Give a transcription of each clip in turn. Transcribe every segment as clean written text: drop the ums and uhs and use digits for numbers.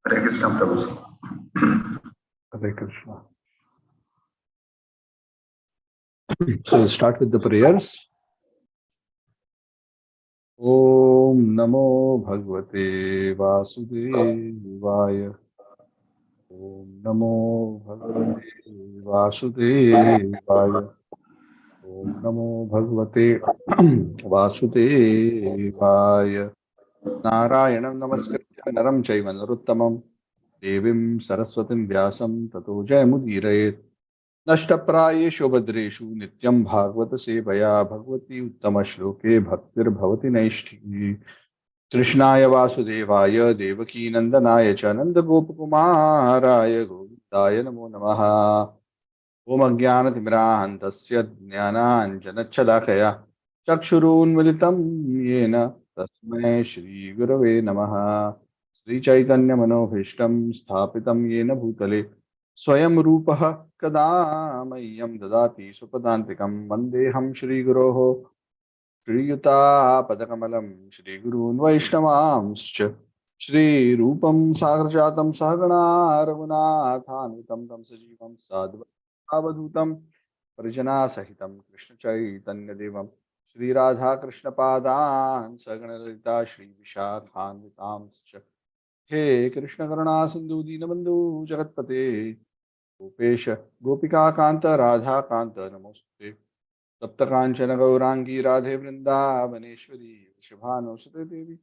Hare Krishna, Prabhu. Hare Krishna. So we'll start with the prayers. Om Namo Bhagavate Vasudevaya. Om Namo Bhagavate Vasudevaya. Om Namo Bhagavate Vasudevaya. Narayanam Namaskritya Naram Chaiva Naruttamam Devim Saraswatim Vyasam Tato Jayamudhirayet. नष्टप्रायेषु भद्रेषु नित्यं भागवत सेवया भगवती उत्तम श्लोके भक्तिर्भवति नैष्ठिकी कृष्णाय वासुदेवाय देवकी नंदनाय च नन्दगोपकुमाराय गोविन्दाय नमो नमः। ओम अज्ञानतिमिरान्धस्य ज्ञानाञ्जनच्छलाकया चक्षुरुन्मिलितं येन तस्मै श्रीगुरवे नमः। श्रीचैतन्यमनोभीष्टं स्थापितं येन भूतले स्वयं रूपः कदा मह्यं ददाति सुपदान्तिकं वन्देऽहं श्रीगुरोः श्रीयुतापदकमलं श्रीगुरून् वैष्णवांश्च श्रीरूपं साग्रजातं सहगणा रघुनाथान्वितं तं सजीवं साद्वैतावधूतं परिजनासहितं कृष्णचैतन्यदेवं श्रीराधाकृष्णपादान् सगणललिता श्रीविशाखान्वितांश्च हे कृष्ण करुणा सिंधु दीनबंधु जगतपते गोपेश गोपिका कांत राधा कांत नमोस्तुते तप्त कांचन गौरांगी राधे वृंदावनेश्वरी वृषभानुसुते देवी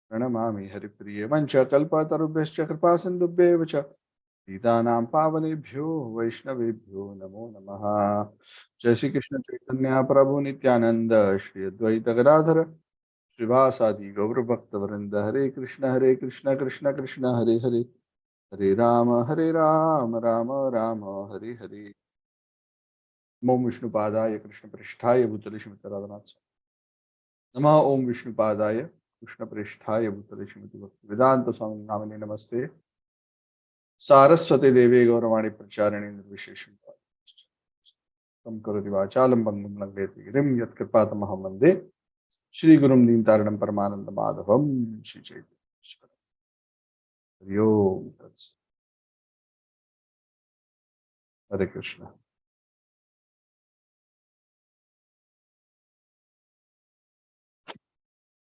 प्रणमामि हरिप्रिये वंच कल्पतरुभ्यश्च कृपा सिन्धुभ्येव च पतितानां पावनेभ्यो वैष्णवेभ्यो नमो नमः। जय श्री कृष्ण चैतन्य प्रभु नित्यानंद श्री अद्वैत गदाधर श्रीवासादि गौर भक्त वृंद हरे कृष्ण कृष्ण कृष्ण हरे हरे हरे राम राम राम हरे हरे। ओम विष्णुपादाय कृष्ण पृष्ठाय भूतले श्रीमती राधानाथ नमः। ओम विष्णुपादाय कृष्ण पृष्ठाय भूतले श्रीमती भक्ति वेदांत स्वामी नामिने नमस्ते सारस्वती देवी गौरवाणी प्रचारिणी निर्विशेषं तम करोति वाचालं बंगुं लंघयति गिरिं यत्कृपातमहं वन्दे श्री गुरुम दीनतारिणं परमानंद माधवम श्री चैतन्य हरि ओम तत्सत्। हरे Krishna.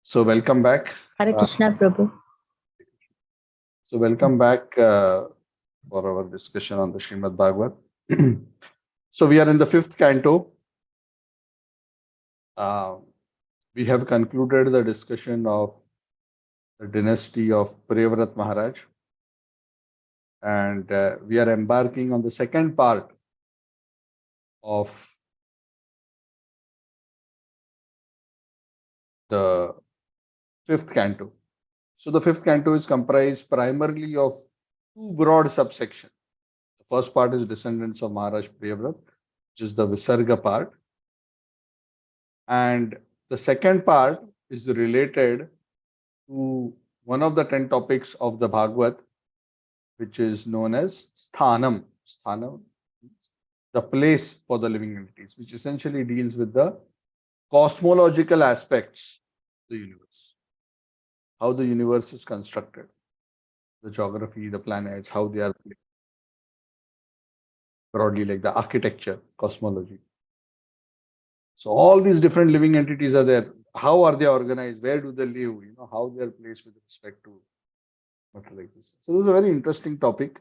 So welcome back. Hare Krishna, Prabhu. So welcome back for our discussion on the Srimad Bhagavad. So we are in the 5th canto. We have concluded the discussion of the dynasty of Priyavrat Maharaj, and we are embarking on the second part of the 5th canto. So the 5th canto is comprised primarily of two broad subsections. The first part is descendants of Maharaj Priyavrat, which is the Visarga part. And the second part is related to one of the 10 topics of the Bhagavad, which is known as Sthanam. Sthanam means the place for the living entities, which essentially deals with the cosmological aspects of the universe. How the universe is constructed, the geography, the planets, how they are placed. Broadly, like the architecture, cosmology. So all these different living entities are there. How are they organized? Where do they live? How they are placed with respect to matter like this. So this is a very interesting topic.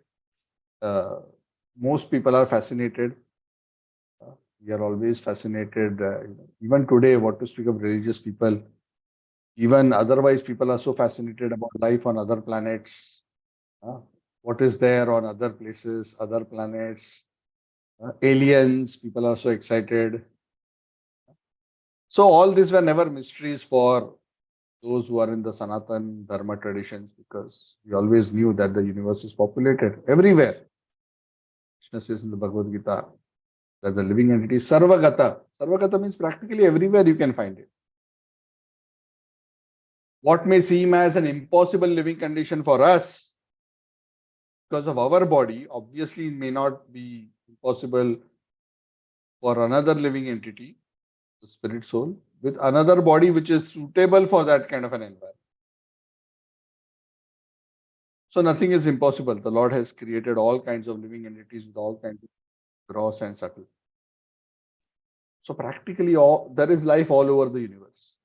Most people are fascinated. We are always fascinated. Even today, what to speak of religious people, even otherwise, people are so fascinated about life on other planets. What is there on other places, other planets, aliens, people are so excited. So all these were never mysteries for those who are in the Sanatan Dharma traditions, because we always knew that the universe is populated everywhere. Krishna says in the Bhagavad Gita that the living entity is Sarvagata. Sarvagata means practically everywhere you can find it. What may seem as an impossible living condition for us because of our body, obviously may not be impossible for another living entity, the spirit soul, with another body which is suitable for that kind of an environment. So nothing is impossible. The Lord has created all kinds of living entities with all kinds of gross and subtle. So practically there is life all over the universe.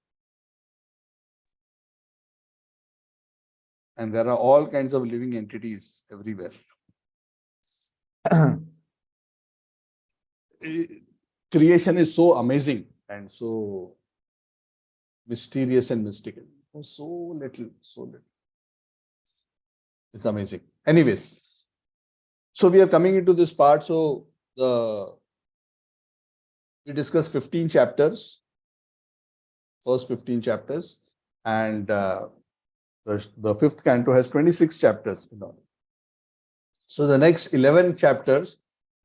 And there are all kinds of living entities everywhere. Creation is so amazing and so mysterious and mystical. So little, so little. It's amazing. Anyways, so we are coming into this part. So we discussed 15 chapters, first 15 chapters, and the fifth canto has 26 chapters in all. So the next 11 chapters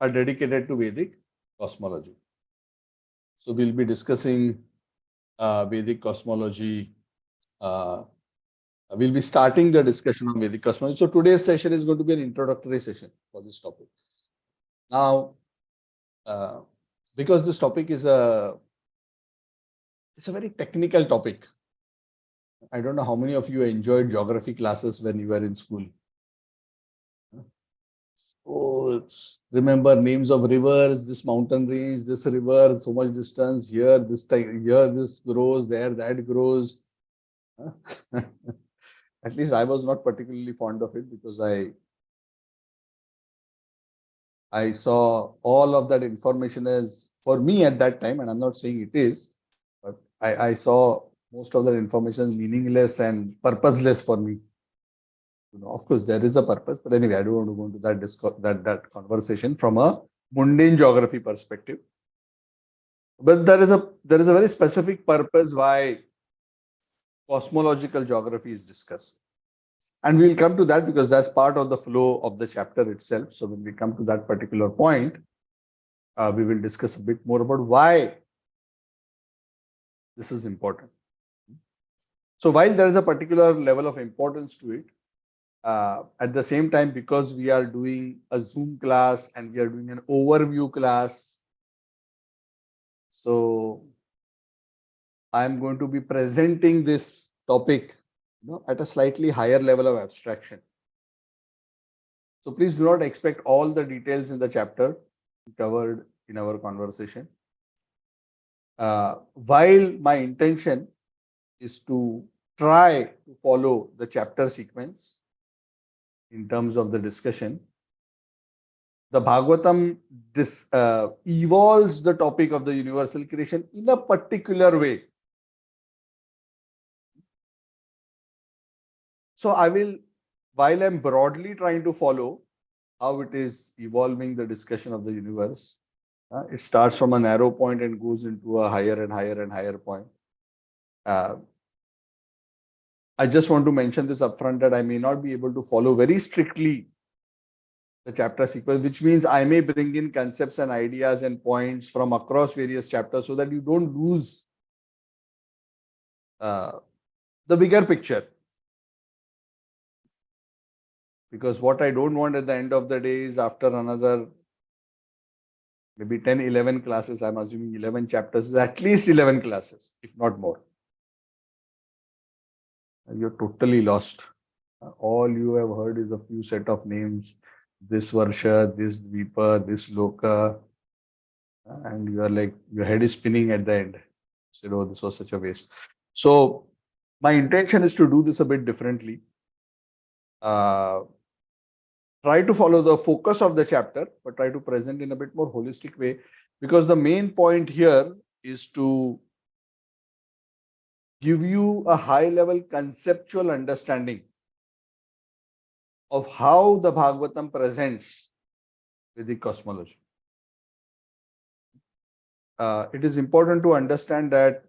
are dedicated to Vedic cosmology. So we'll be discussing Vedic cosmology. We'll be starting the discussion on Vedic cosmology. So today's session is going to be an introductory session for this topic. Now, because this topic is it's a very technical topic. I don't know how many of you enjoyed geography classes when you were in school. Oh, remember names of rivers, this mountain range, this river, so much distance, here this grows, there that grows. At least I was not particularly fond of it because I saw all of that information as, for me at that time, and I'm not saying it is, but I saw most of that information meaningless and purposeless for me. Of course, there is a purpose, but anyway, I don't want to go into that conversation from a mundane geography perspective. But there is a very specific purpose why cosmological geography is discussed. And we'll come to that because that's part of the flow of the chapter itself. So when we come to that particular point, we will discuss a bit more about why this is important. So while there is a particular level of importance to it, at the same time, because we are doing a Zoom class and we are doing an overview class, so I'm going to be presenting this topic at a slightly higher level of abstraction. So please do not expect all the details in the chapter covered in our conversation. While my intention is to try to follow the chapter sequence in terms of the discussion, the Bhagavatam evolves the topic of the universal creation in a particular way. So I will, while I'm broadly trying to follow how it is evolving the discussion of the universe, it starts from a narrow point and goes into a higher and higher and higher point. I just want to mention this upfront that I may not be able to follow very strictly the chapter sequence, which means I may bring in concepts and ideas and points from across various chapters so that you don't lose the bigger picture. Because what I don't want at the end of the day is after another maybe 10, 11 classes, I'm assuming 11 chapters, at least 11 classes, if not more. You're totally lost. All you have heard is a few set of names, this Varsha, this Dvipa, this Loka, and you are like, your head is spinning at the end. You said, oh, this was such a waste. So my intention is to do this a bit differently. Try to follow the focus of the chapter, but try to present in a bit more holistic way, because the main point here is to give you a high level conceptual understanding of how the Bhagavatam presents Vedic cosmology. It is important to understand that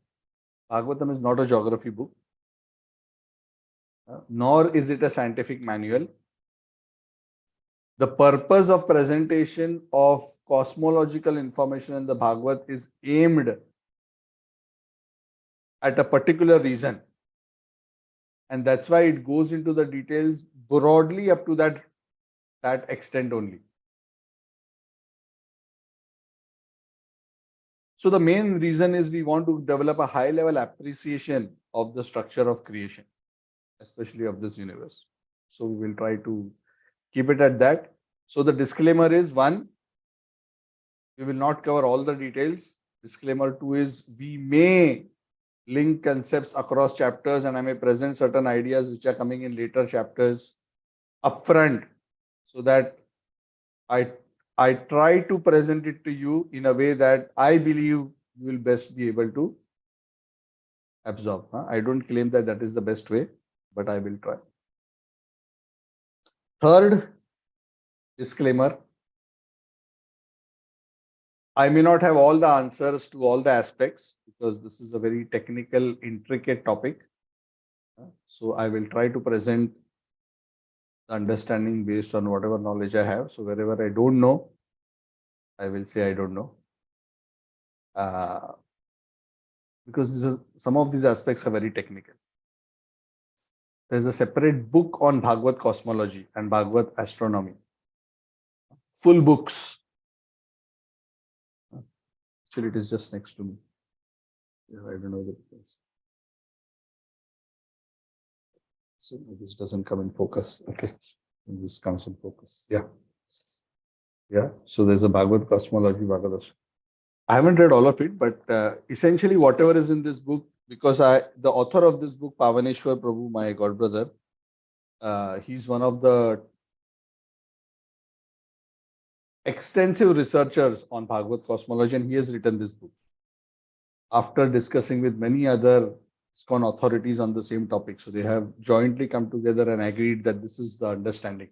Bhagavatam is not a geography book, nor is it a scientific manual. The purpose of presentation of cosmological information in the Bhagavad is aimed at a particular reason. And that's why it goes into the details broadly up to that extent only. So the main reason is we want to develop a high level appreciation of the structure of creation, especially of this universe. So we will try to keep it at that. So the disclaimer is one, we will not cover all the details. Disclaimer two is we may link concepts across chapters and I may present certain ideas which are coming in later chapters upfront so that I I try to present it to you in a way that I believe you will best be able to absorb. I don't claim that that is the best way, but I will try. Third disclaimer, I may not have all the answers to all the aspects because this is a very technical, intricate topic. So I will try to present the understanding based on whatever knowledge I have. So wherever I don't know, I will say I don't know. Because some of these aspects are very technical. There's a separate book on Bhagavad cosmology and Bhagavad astronomy. Full books. Actually, it is just next to me. I don't know the place. So this doesn't come in focus. Okay. This comes in focus. Yeah. Yeah. So there's a Bhagavad cosmology, Bhagavad. I haven't read all of it, but essentially whatever is in this book, because the author of this book, Pavaneshwar Prabhu, my god brother, he's one of the extensive researchers on Bhagavad cosmology, and he has written this book after discussing with many other ISKCON authorities on the same topic. So they have jointly come together and agreed that this is the understanding,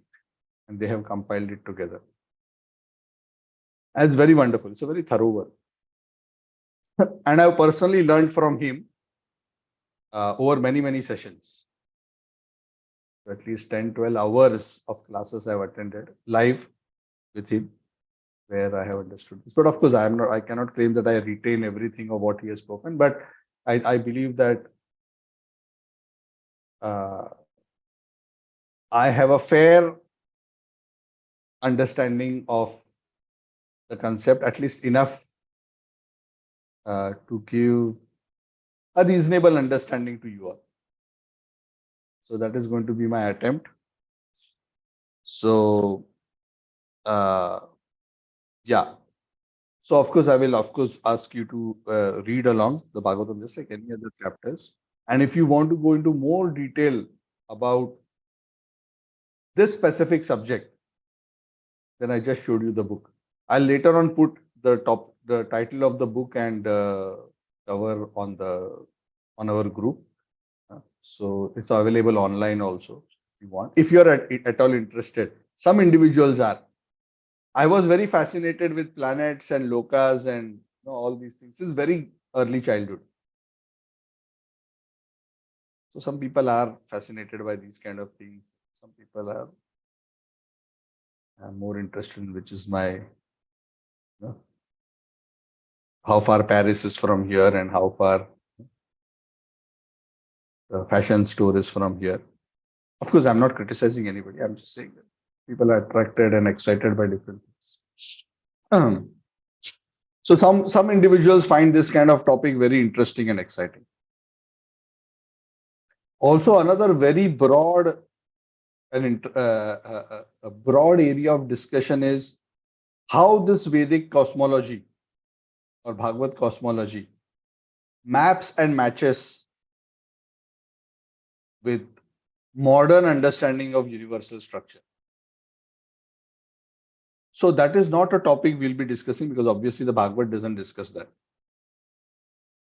and they have compiled it together. And it's very wonderful. It's a very thorough work. And I've personally learned from him over many, many sessions. At least 10, 12 hours of classes I've attended live with him, where I have understood this. But of course, I cannot claim that I retain everything of what he has spoken, but I believe that I have a fair understanding of the concept, at least enough to give a reasonable understanding to you all. So that is going to be my attempt. So, yeah. So of course, I will ask you to read along the Bhagavatam just like any other chapters. And if you want to go into more detail about this specific subject, then I just showed you the book. I'll later on put the title of the book and cover on our group. So it's available online also if you want. If you're at all interested, some individuals are. I was very fascinated with planets and lokas and all these things. This is very early childhood. So some people are fascinated by these kind of things. Some people are more interested in which is my how far Paris is from here and how far the fashion store is from here. Of course, I'm not criticizing anybody. I'm just saying that people are attracted and excited by different things. So some individuals find this kind of topic very interesting and exciting. Also, another very broad and a broad area of discussion is how this Vedic cosmology or Bhagavad cosmology maps and matches with modern understanding of universal structure. So that is not a topic we'll be discussing because obviously the Bhagavad doesn't discuss that.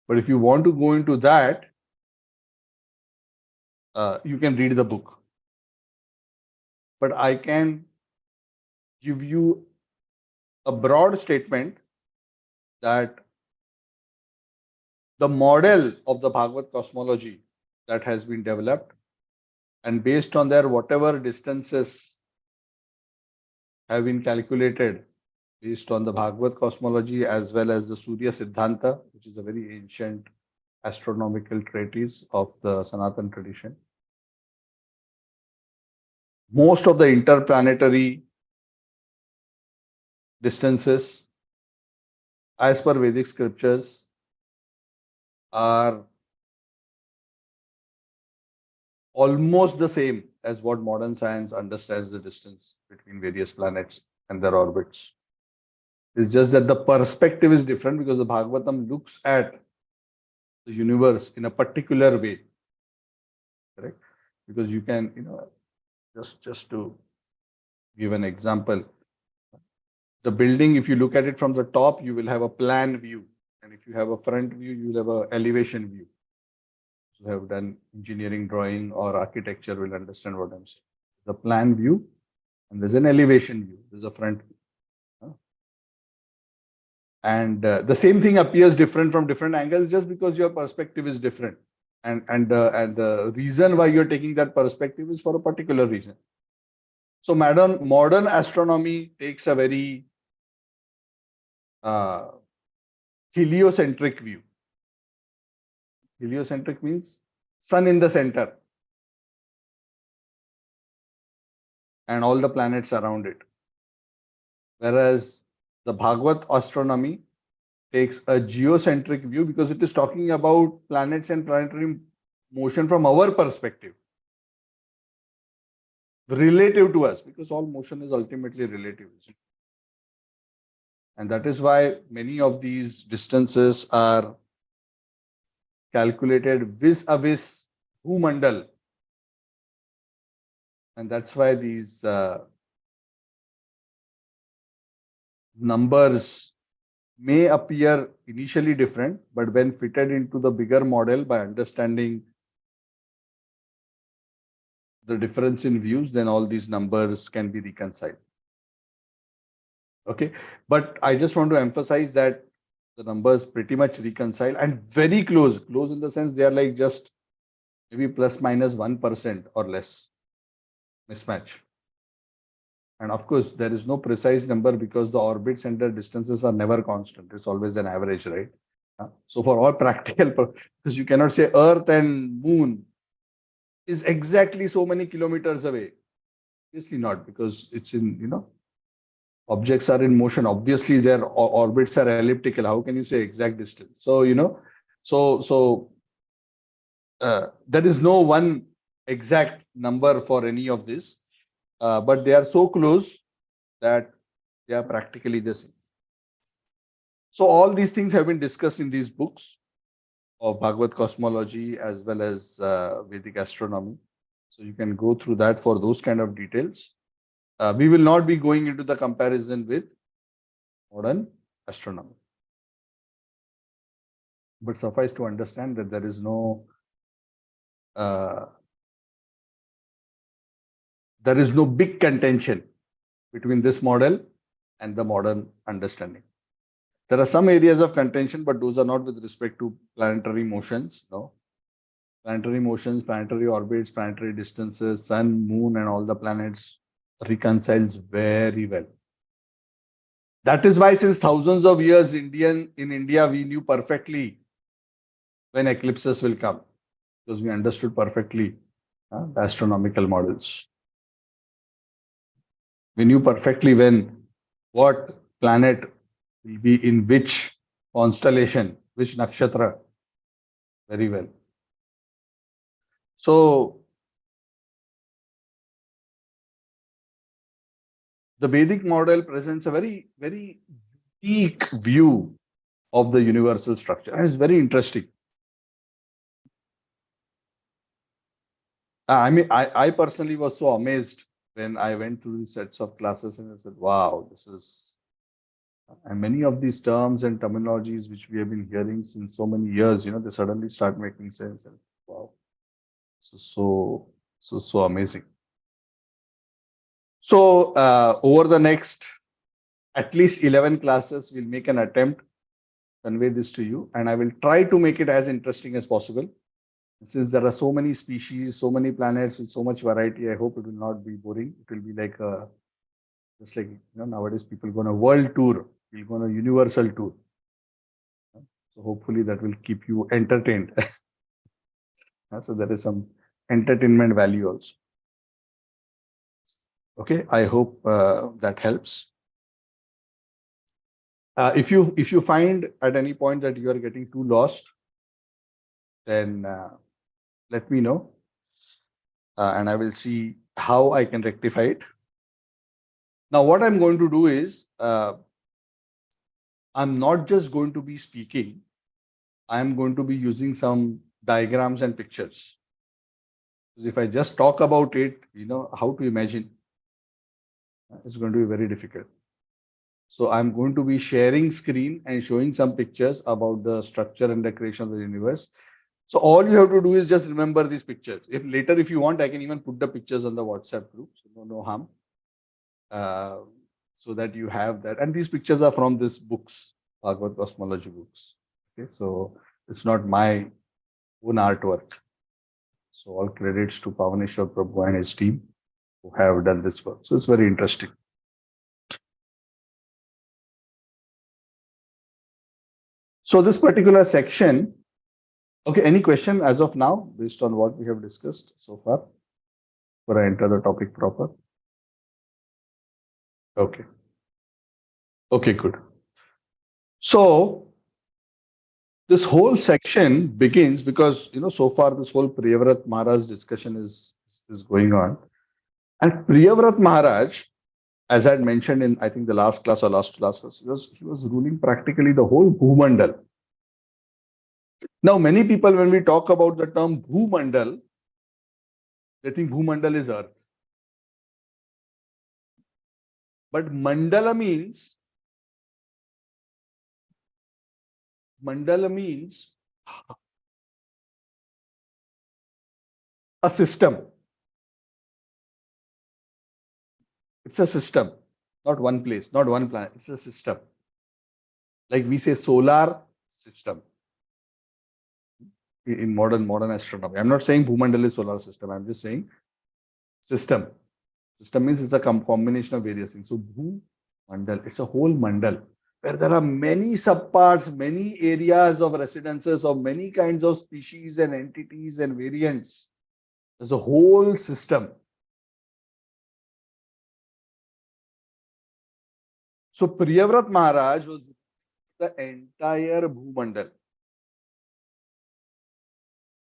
But if you want to go into that, you can read the book. But I can give you a broad statement that the model of the Bhagavad cosmology that has been developed, and based on their whatever distances have been calculated based on the Bhagavad cosmology as well as the Surya Siddhanta, which is a very ancient astronomical treatise of the Sanatan tradition. Most of the interplanetary distances, as per Vedic scriptures, are almost the same as what modern science understands the distance between various planets and their orbits. It's just that the perspective is different because the Bhagavatam looks at the universe in a particular way, correct? Because you can, just to give an example, the building, if you look at it from the top, you will have a plan view. And if you have a front view, you will have an elevation view. Who have done engineering drawing or architecture will understand what I'm saying. The plan view and there's an elevation view. There's a front view. And the same thing appears different from different angles just because your perspective is different. And the reason why you're taking that perspective is for a particular reason. So modern astronomy takes a very heliocentric view. Heliocentric means sun in the center and all the planets around it. Whereas the Bhagavad astronomy takes a geocentric view because it is talking about planets and planetary motion from our perspective, relative to us, because all motion is ultimately relative. And that is why many of these distances are calculated vis-a-vis Bhumandal. And that's why these numbers may appear initially different, but when fitted into the bigger model by understanding the difference in views, then all these numbers can be reconciled. Okay, but I just want to emphasize that the numbers pretty much reconcile and very close in the sense they are like just maybe plus minus 1% or less mismatch. And of course, there is no precise number because the orbits and their distances are never constant. It's always an average, right? So for all practical purposes, you cannot say Earth and Moon is exactly so many kilometers away. Obviously not, because it's in, objects are in motion. Obviously, their orbits are elliptical. How can you say exact distance? So, there is no one exact number for any of this. But they are so close that they are practically the same. So all these things have been discussed in these books of Bhagavad Cosmology as well as Vedic astronomy. So you can go through that for those kind of details. We will not be going into the comparison with modern astronomy. But suffice to understand that there is no big contention between this model and the modern understanding. There are some areas of contention, but those are not with respect to planetary motions. No, planetary motions, planetary orbits, planetary distances, sun, moon, and all the planets reconciles very well. That is why since thousands of years in India, we knew perfectly when eclipses will come, because we understood perfectly the astronomical models. We knew perfectly what planet will be in which constellation, which nakshatra, very well. So, the Vedic model presents a very, very unique view of the universal structure, and it's very interesting. I personally was so amazed when I went through these sets of classes and I said, wow, this is, and many of these terms and terminologies which we have been hearing since so many years, they suddenly start making sense. And wow, this is so amazing. So over the next at least 11 classes, we'll make an attempt to convey this to you, and I will try to make it as interesting as possible. Since there are so many species, so many planets with so much variety, I hope it will not be boring. It will be like just like nowadays people go on a world tour, we'll go on a universal tour. So hopefully that will keep you entertained. So there is some entertainment value also. Okay, I hope that helps. If you find at any point that you are getting too lost, then let me know. and I will see how I can rectify it. Now, what I'm going to do is, I'm not just going to be speaking, I'm going to be using some diagrams and pictures. Because if I just talk about it, how to imagine, it's going to be very difficult. So I'm going to be sharing screen and showing some pictures about the structure and the creation of the universe. So all you have to do is just remember these pictures. If later, if you want, I can even put the pictures on the WhatsApp group. So no harm. So that you have that. And these pictures are from these books, Bhagavad Cosmology books. Okay, so it's not my own artwork. So all credits to Pavaneshwar Prabhu and his team who have done this work. So it's very interesting. So this particular section, okay, any question as of now based on what we have discussed so far before I enter the topic proper? Okay. Okay, good. So this whole section begins because, so far this whole Priyavrat Maharaj discussion is going on. And Priyavrat Maharaj, as I had mentioned in, I think, the last class or last class, he was ruling practically the whole Bhumandal. Now, many people, when we talk about the term Bhumandal, they think Bhumandal is Earth. But Mandala means a system. It's a system, not one place, not one planet. It's a system. Like we say solar system in modern astronomy. I'm not saying Bhumandal is solar system. I'm just saying system. System means it's a combination of various things. So Bhumandal, it's a whole mandal where there are many subparts, many areas of residences of many kinds of species and entities and variants. There's a whole system. So Priyavrat Maharaj was the entire Bhumandal.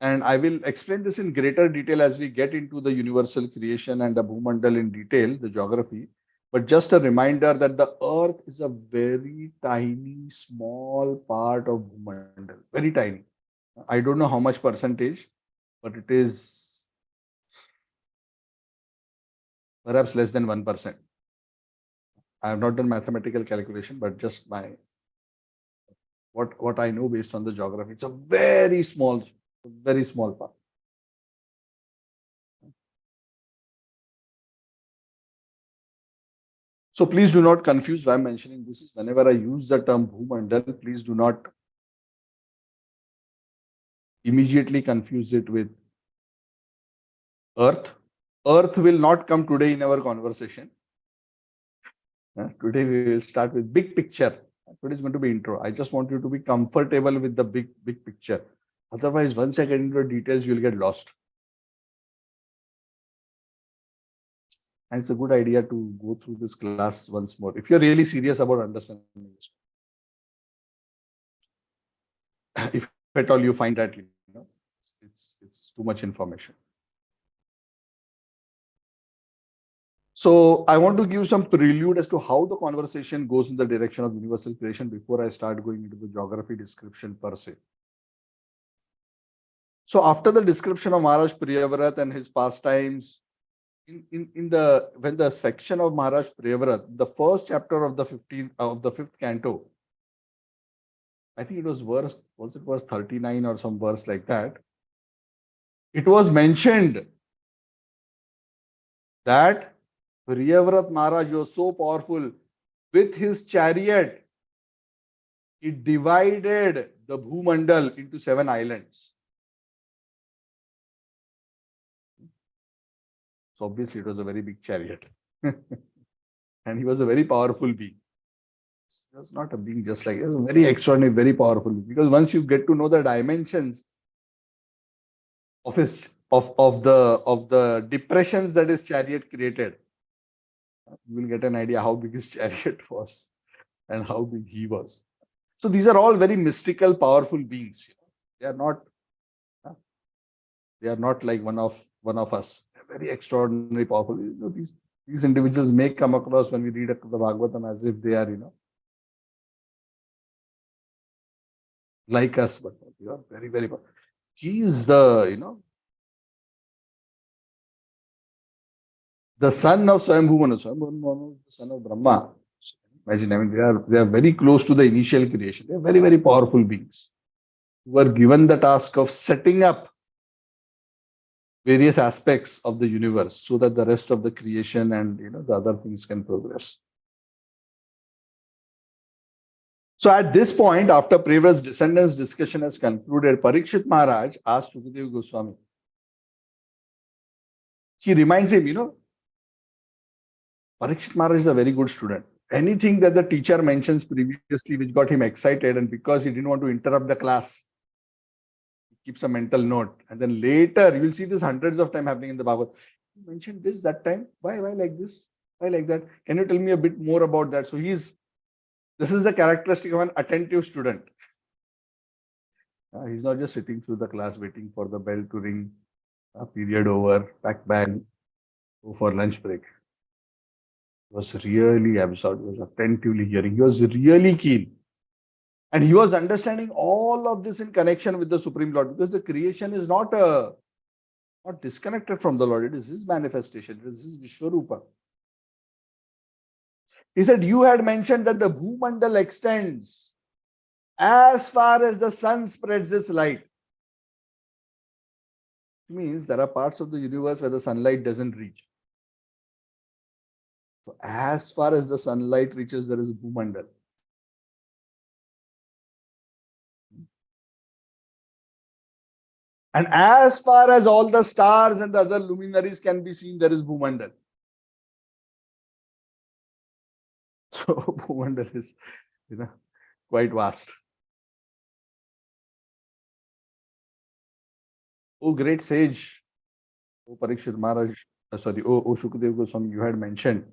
And I will explain this in greater detail as we get into the universal creation and the Bhumandal in detail, the geography. But just a reminder that the Earth is a very tiny, small part of Bhumandal. Very tiny. I don't know how much percentage, but it is perhaps less than 1%. I have not done mathematical calculation, but just what I know based on the geography. It's a very small part. So please do not confuse why I'm mentioning this. Is whenever I use the term Bhumandal, please do not immediately confuse it with Earth. Earth will not come today in our conversation. Today we will start with big picture. Today is going to be intro. I just want you to be comfortable with the big picture. Otherwise, once I get into the details, you will get lost. And it's a good idea to go through this class once more if you're really serious about understanding this. If at all you find that it's too much information. So I want to give some prelude as to how the conversation goes in the direction of universal creation before I start going into the geography description per se. So after the description of Maharaj Priyavrat and his pastimes, when the section of Maharaj Priyavrat, the first chapter of the 5th canto, I think it was verse 39 or some verse like that. It was mentioned that Priyavrat Maharaj was so powerful with his chariot. He divided the Bhumandal into 7 islands. So obviously it was a very big chariot. And he was a very powerful being. He was not a being just like, he was very extraordinary, very powerful. Because once you get to know the dimensions of the depressions that his chariot created, you will get an idea how big his chariot was and how big he was. So these are all very mystical, powerful beings. They are not like one of us. very extraordinary, powerful. These individuals may come across when we read the Bhagavatam as if they are, like us, but they are very, very powerful. He is the son of Swayambhuvana. Swayambhuvana is the son of Brahma. So imagine, they are very close to the initial creation. They are very, very powerful beings who were given the task of setting up various aspects of the universe so that the rest of the creation and the other things can progress. So at this point, after Prevrat's descendants discussion has concluded, Parikshit Maharaj asked Shukadeva Goswami. He reminds him, Parikshit Maharaj is a very good student. Anything that the teacher mentions previously which got him excited, and because he didn't want to interrupt the class, he keeps a mental note. And then later, you will see this hundreds of times happening in the Bhagavad. You mentioned this that time. Why like this? Why like that? Can you tell me a bit more about that? So this is the characteristic of an attentive student. He's not just sitting through the class waiting for the bell to ring, period over, pack bag, go for lunch break. He was really absorbed. He was attentively hearing. He was really keen. And he was understanding all of this in connection with the Supreme Lord, because the creation is not disconnected from the Lord. It is His manifestation. It is His Vishwarupa. He said, you had mentioned that the Bhumandal extends as far as the sun spreads its light. It means there are parts of the universe where the sunlight doesn't reach. So as far as the sunlight reaches, there is Bhumandal. And as far as all the stars and the other luminaries can be seen, there is Bhumandal. So Bhumandal is, quite vast. Oh, great sage, oh Parikshit Maharaj, oh Shukadeva Goswami, you had mentioned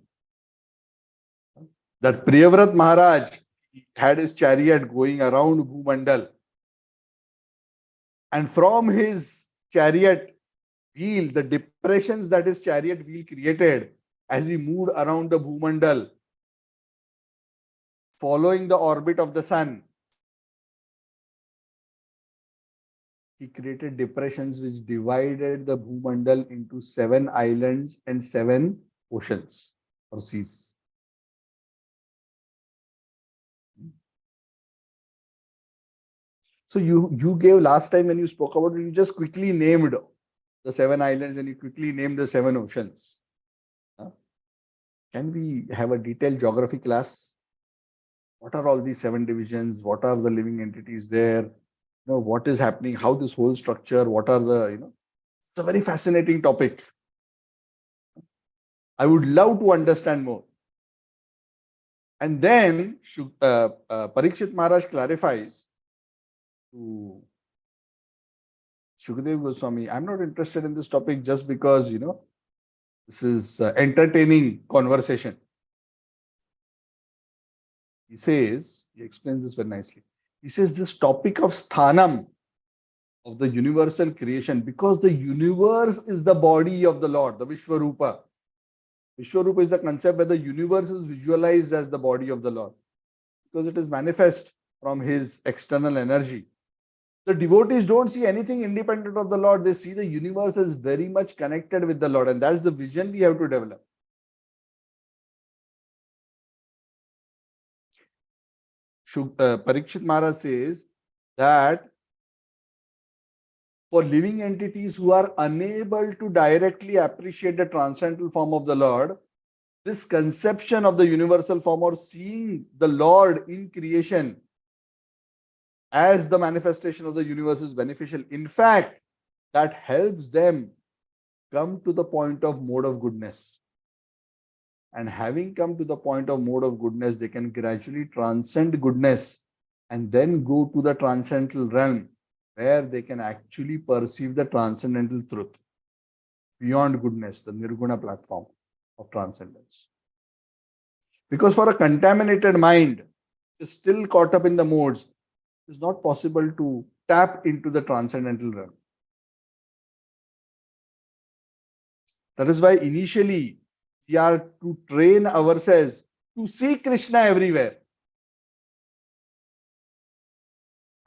that Priyavrat Maharaj had his chariot going around Bhumandal. And from his chariot wheel, the depressions that his chariot wheel created as he moved around the Bhumandal, following the orbit of the sun, he created depressions which divided the Bhumandal into 7 islands and 7 oceans or seas. So you gave last time when you spoke about it, you just quickly named the 7 islands and you quickly named the 7 oceans. Can we have a detailed geography class? What are all these 7 divisions? What are the living entities there? What is happening? How this whole structure? What are the, it's a very fascinating topic. I would love to understand more. And then Parikshit Maharaj clarifies to Shukadeva Goswami, I'm not interested in this topic just because, this is entertaining conversation. He explains this very nicely. He says this topic of sthanam, of the universal creation, because the universe is the body of the Lord, the Vishwarupa. Vishwarupa is the concept where the universe is visualized as the body of the Lord, because it is manifest from His external energy. The devotees don't see anything independent of the Lord. They see the universe as very much connected with the Lord, and that's the vision we have to develop. Parikshit Maharaj says that for living entities who are unable to directly appreciate the transcendental form of the Lord, this conception of the universal form, or seeing the Lord in creation as the manifestation of the universe, is beneficial. In fact, that helps them come to the point of mode of goodness. And having come to the point of mode of goodness, they can gradually transcend goodness and then go to the transcendental realm, where they can actually perceive the transcendental truth beyond goodness, the Nirguna platform of transcendence. Because for a contaminated mind, is still caught up in the modes, it's not possible to tap into the transcendental realm. That is why initially we are to train ourselves to see Krishna everywhere,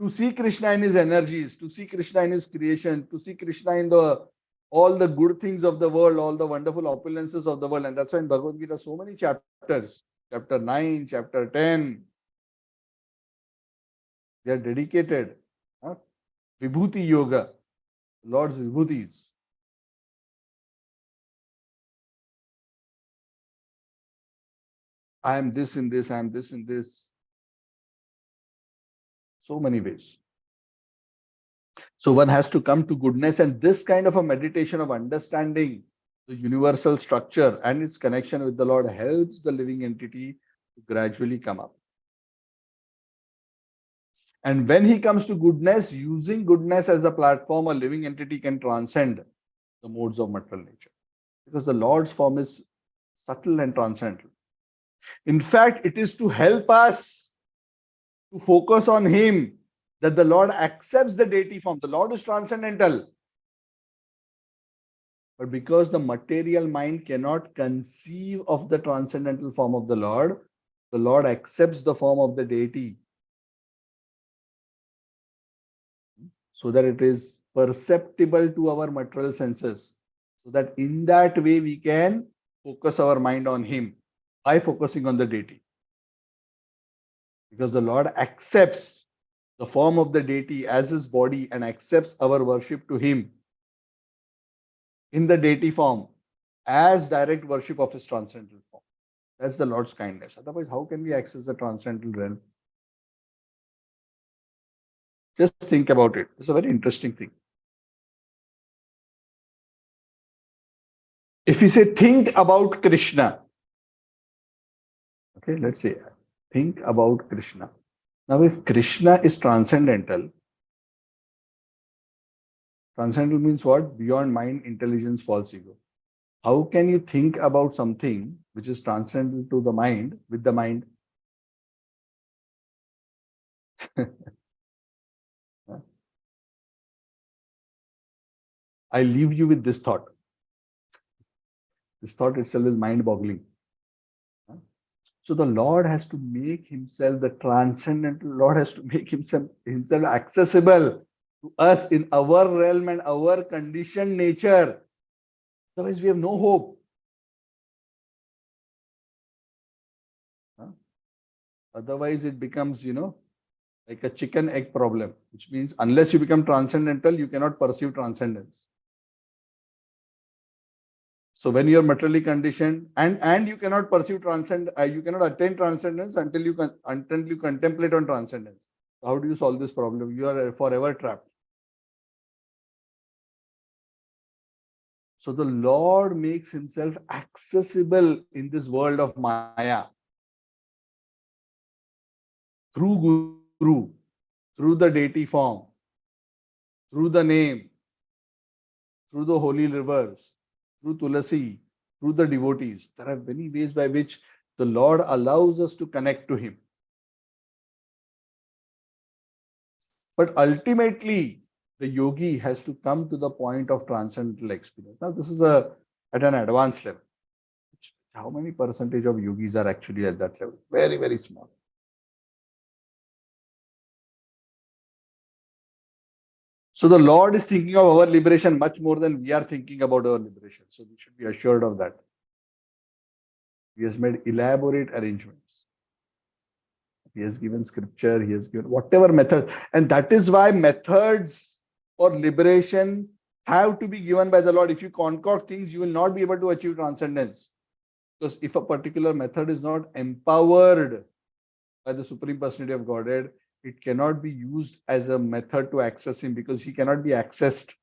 to see Krishna in his energies, to see Krishna in his creation, to see Krishna in the all the good things of the world, all the wonderful opulences of the world. And that's why in Bhagavad Gita, so many chapters, chapter 9, chapter 10, they are dedicated. Vibhuti Yoga, Lord's Vibhutis. I am this in this, I am this in this. So many ways. So one has to come to goodness, and this kind of a meditation of understanding the universal structure and its connection with the Lord helps the living entity to gradually come up. And when he comes to goodness, using goodness as the platform, a living entity can transcend the modes of material nature. Because the Lord's form is subtle and transcendental. In fact, it is to help us to focus on him that the Lord accepts the deity form. The Lord is transcendental. But because the material mind cannot conceive of the transcendental form of the Lord accepts the form of the deity so that it is perceptible to our material senses. So that in that way we can focus our mind on him by focusing on the deity. Because the Lord accepts the form of the deity as his body and accepts our worship to him in the deity form as direct worship of his transcendental form. That's the Lord's kindness. Otherwise, how can we access the transcendental realm? Just think about it. It's a very interesting thing. If we say, think about Krishna, okay, let's say, think about Krishna. Now, if Krishna is transcendental, transcendental means what? Beyond mind, intelligence, false ego. How can you think about something which is transcendental to the mind with the mind? I leave you with this thought. This thought itself is mind boggling. So the Lord has to make himself the transcendental. Lord has to make himself accessible to us in our realm and our conditioned nature. Otherwise, we have no hope. Otherwise, it becomes, like a chicken egg problem, which means unless you become transcendental, you cannot perceive transcendence. So when you are materially conditioned and you cannot perceive you cannot attain transcendence until you contemplate on transcendence. How do you solve this problem? You are forever trapped. So the Lord makes himself accessible in this world of Maya through Guru, through the deity form, through the name, through the holy rivers, through Tulasi, through the devotees. There are many ways by which the Lord allows us to connect to him. But ultimately, the yogi has to come to the point of transcendental experience. Now, this is at an advanced level. How many percentage of yogis are actually at that level? Very, very small. So the Lord is thinking of our liberation much more than we are thinking about our liberation. So we should be assured of that. He has made elaborate arrangements. He has given scripture, he has given whatever method. And that is why methods for liberation have to be given by the Lord. If you concoct things, you will not be able to achieve transcendence. Because if a particular method is not empowered by the Supreme Personality of Godhead, it cannot be used as a method to access him, because he cannot be accessed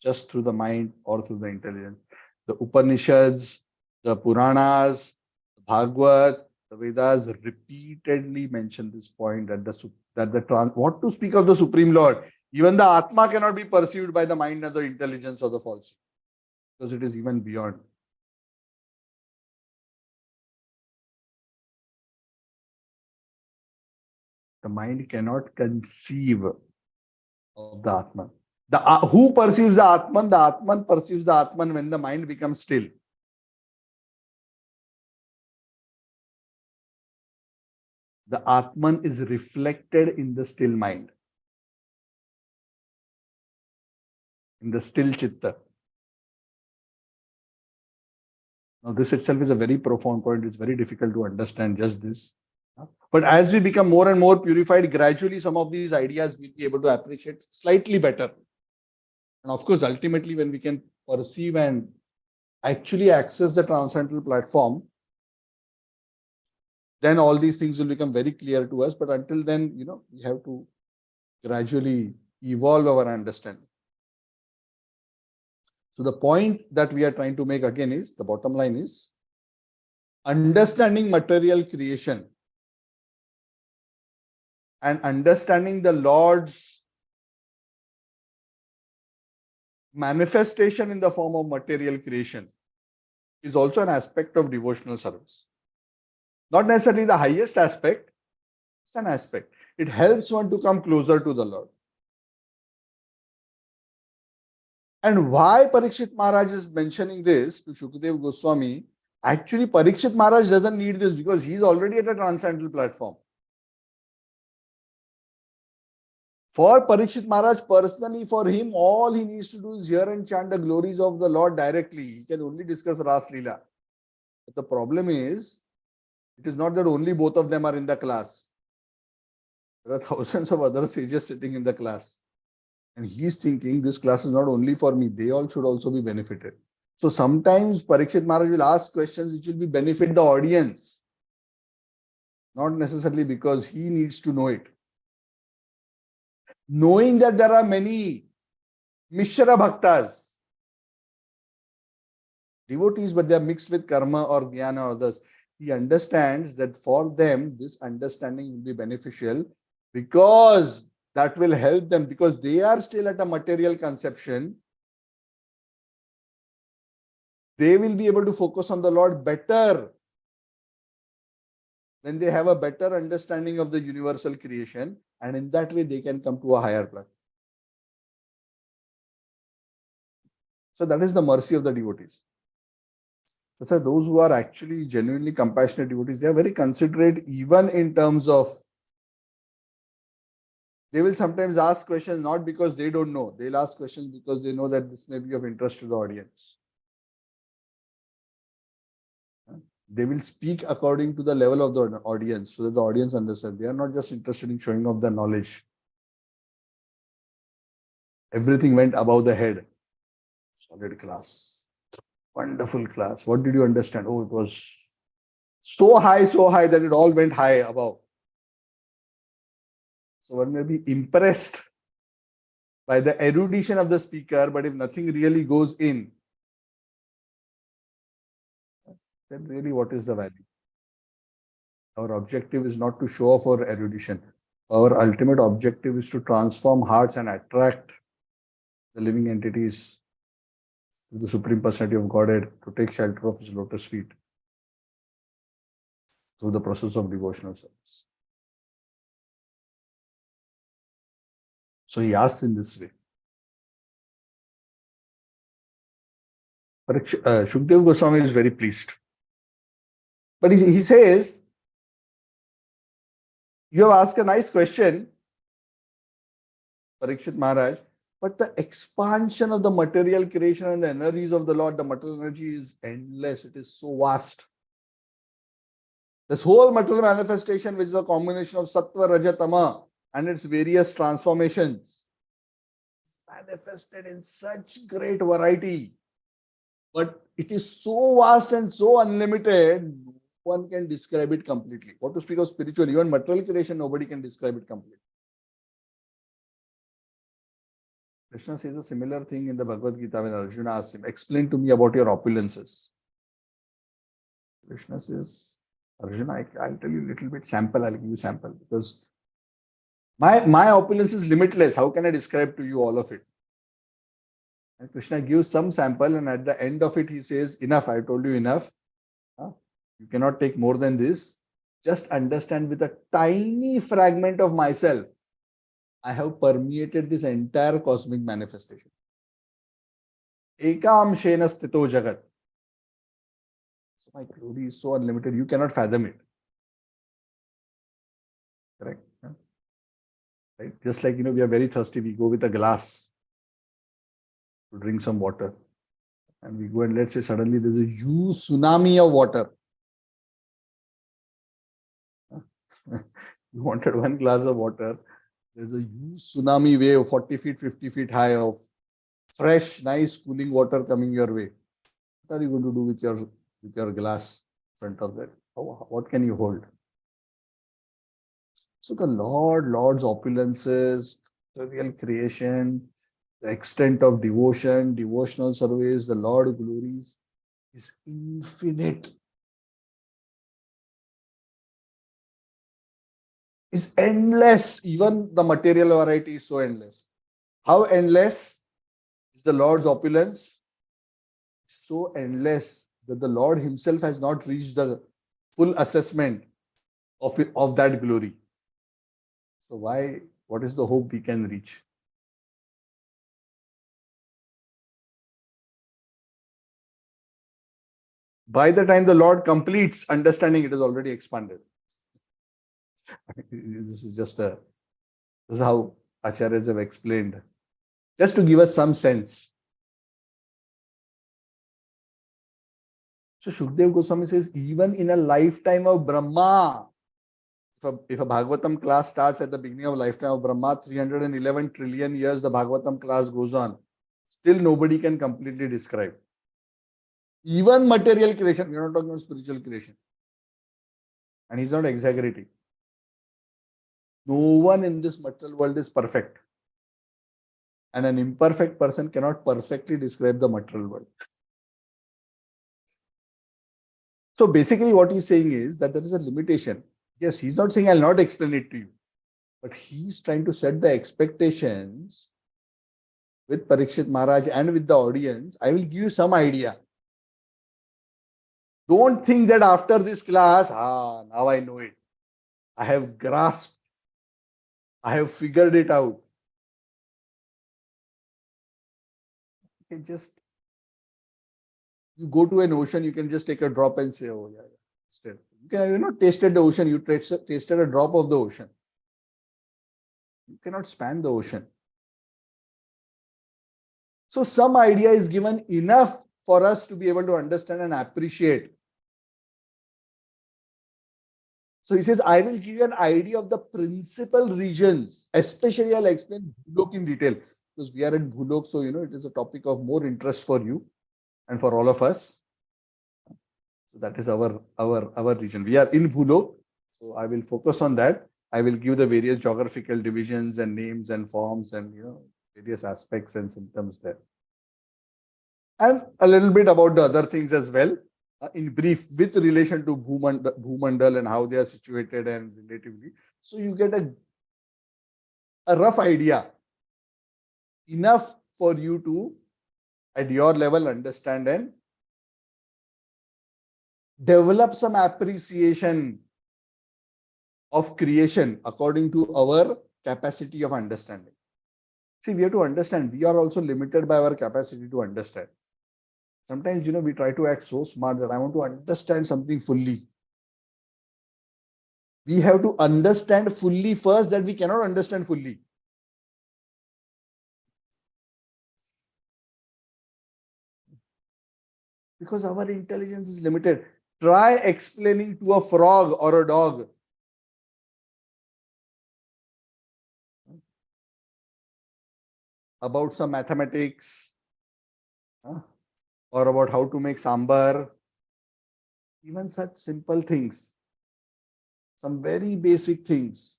just through the mind or through the intelligence. The Upanishads, the Puranas, the Bhagavad, the Vedas repeatedly mention this point that what to speak of the Supreme Lord, even the Atma cannot be perceived by the mind or the intelligence or the false, because it is even beyond. The mind cannot conceive of the Atma. The who perceives the Atman? The Atman perceives the Atman when the mind becomes still. The Atman is reflected in the still mind, in the still chitta. Now, this itself is a very profound point. It's very difficult to understand just this. But as we become more and more purified, gradually some of these ideas we'll be able to appreciate slightly better. And of course, ultimately, when we can perceive and actually access the transcendental platform, then all these things will become very clear to us. But until then, we have to gradually evolve our understanding. So the point that we are trying to make again is, the bottom line is, understanding material creation and understanding the Lord's manifestation in the form of material creation is also an aspect of devotional service. Not necessarily the highest aspect, it's an aspect. It helps one to come closer to the Lord. And why Parikshit Maharaj is mentioning this to Shukdev Goswami? Actually, Parikshit Maharaj doesn't need this because he's already at a transcendental platform. For Parikshit Maharaj personally, for him, all he needs to do is hear and chant the glories of the Lord directly. He can only discuss Ras Leela. But the problem is, it is not that only both of them are in the class. There are thousands of other sages sitting in the class. And he's thinking, this class is not only for me, they all should also be benefited. So sometimes Parikshit Maharaj will ask questions which will be benefit the audience. Not necessarily because he needs to know it. Knowing that there are many Mishra Bhaktas, devotees, but they are mixed with karma or jnana or others. He understands that for them, this understanding will be beneficial because that will help them, because they are still at a material conception. They will be able to focus on the Lord better when they have a better understanding of the universal creation, and in that way they can come to a higher platform. So that is the mercy of the devotees. That's why those who are actually genuinely compassionate devotees, they are very considerate even in terms of, they will sometimes ask questions not because they don't know. They'll ask questions because they know that this may be of interest to the audience. They will speak according to the level of the audience so that the audience understands. They are not just interested in showing off their knowledge. Everything went above the head. Solid class. Wonderful class. What did you understand? Oh, it was so high that it all went high above. So one may be impressed by the erudition of the speaker, but if nothing really goes in, then really what is the value? Our objective is not to show off our erudition. Our ultimate objective is to transform hearts and attract the living entities to the Supreme Personality of Godhead, to take shelter of His lotus feet through the process of devotional service. So he asks in this way. Shukdev Goswami is very pleased. But he says, you have asked a nice question, Parikshit Maharaj, but the expansion of the material creation and the energies of the Lord, the material energy is endless. It is so vast. This whole material manifestation, which is a combination of Sattva, Raja, Tama and its various transformations, manifested in such great variety. But it is so vast and so unlimited, one can describe it completely. What to speak of spiritual, even material creation, nobody can describe it completely. Krishna says a similar thing in the Bhagavad Gita when Arjuna asks him, explain to me about your opulences. Krishna says, Arjuna, I'll tell you a little bit sample, I'll give you sample, because my opulence is limitless. How can I describe to you all of it? And Krishna gives some sample, and at the end of it, he says, enough, I told you enough. You cannot take more than this. Just understand with a tiny fragment of myself. I have permeated this entire cosmic manifestation. Eka amshena sthito jagat. So my glory is so unlimited, you cannot fathom it. Correct? Yeah. Right? Just like, we are very thirsty, we go with a glass to drink some water. And we go and let's say suddenly there's a huge tsunami of water. You wanted one glass of water. There's a huge tsunami wave, 40 feet, 50 feet high of fresh, nice, cooling water coming your way. What are you going to do with your glass in front of that? What can you hold? So the Lord's opulences, the real creation, the extent of devotion, devotional service, the Lord glories is infinite. Is endless. Even the material variety is so endless. How endless is the Lord's opulence? So endless that the Lord himself has not reached the full assessment of that glory. So what is the hope we can reach? By the time the Lord completes understanding, it is already expanded. This is this is how Acharyas have explained. Just to give us some sense. So Shukdev Goswami says, even in a lifetime of Brahma, if a Bhagavatam class starts at the beginning of lifetime of Brahma, 311 trillion years the Bhagavatam class goes on, still nobody can completely describe. Even material creation, we are not talking about spiritual creation. And he's not exaggerating. No one in this material world is perfect. And an imperfect person cannot perfectly describe the material world. So basically what he's saying is that there is a limitation. Yes, he's not saying I'll not explain it to you, but he's trying to set the expectations with Parikshit Maharaj and with the audience. I will give you some idea. Don't think that after this class, now I know it. I have grasped. I have figured it out. You can just, you go to an ocean, you can just take a drop and say, oh yeah, still. You can, tasted the ocean, you tasted a drop of the ocean. You cannot span the ocean. So some idea is given enough for us to be able to understand and appreciate. So he says, I will give you an idea of the principal regions, especially I'll explain Bhulok in detail because we are in Bhulok. So, it is a topic of more interest for you and for all of us. So that is our region. We are in Bhulok. So I will focus on that. I will give the various geographical divisions and names and forms and, various aspects and symptoms there. And a little bit about the other things as well, in brief, with relation to Bhumandal and how they are situated and relatively. So you get a rough idea, enough for you to, at your level, understand and develop some appreciation of creation according to our capacity of understanding. See, we have to understand, we are also limited by our capacity to understand. Sometimes, we try to act so smart that I want to understand something fully. We have to understand fully first that we cannot understand fully. Because our intelligence is limited. Try explaining to a frog or a dog about some mathematics, or about how to make sambar, even such simple things, some very basic things.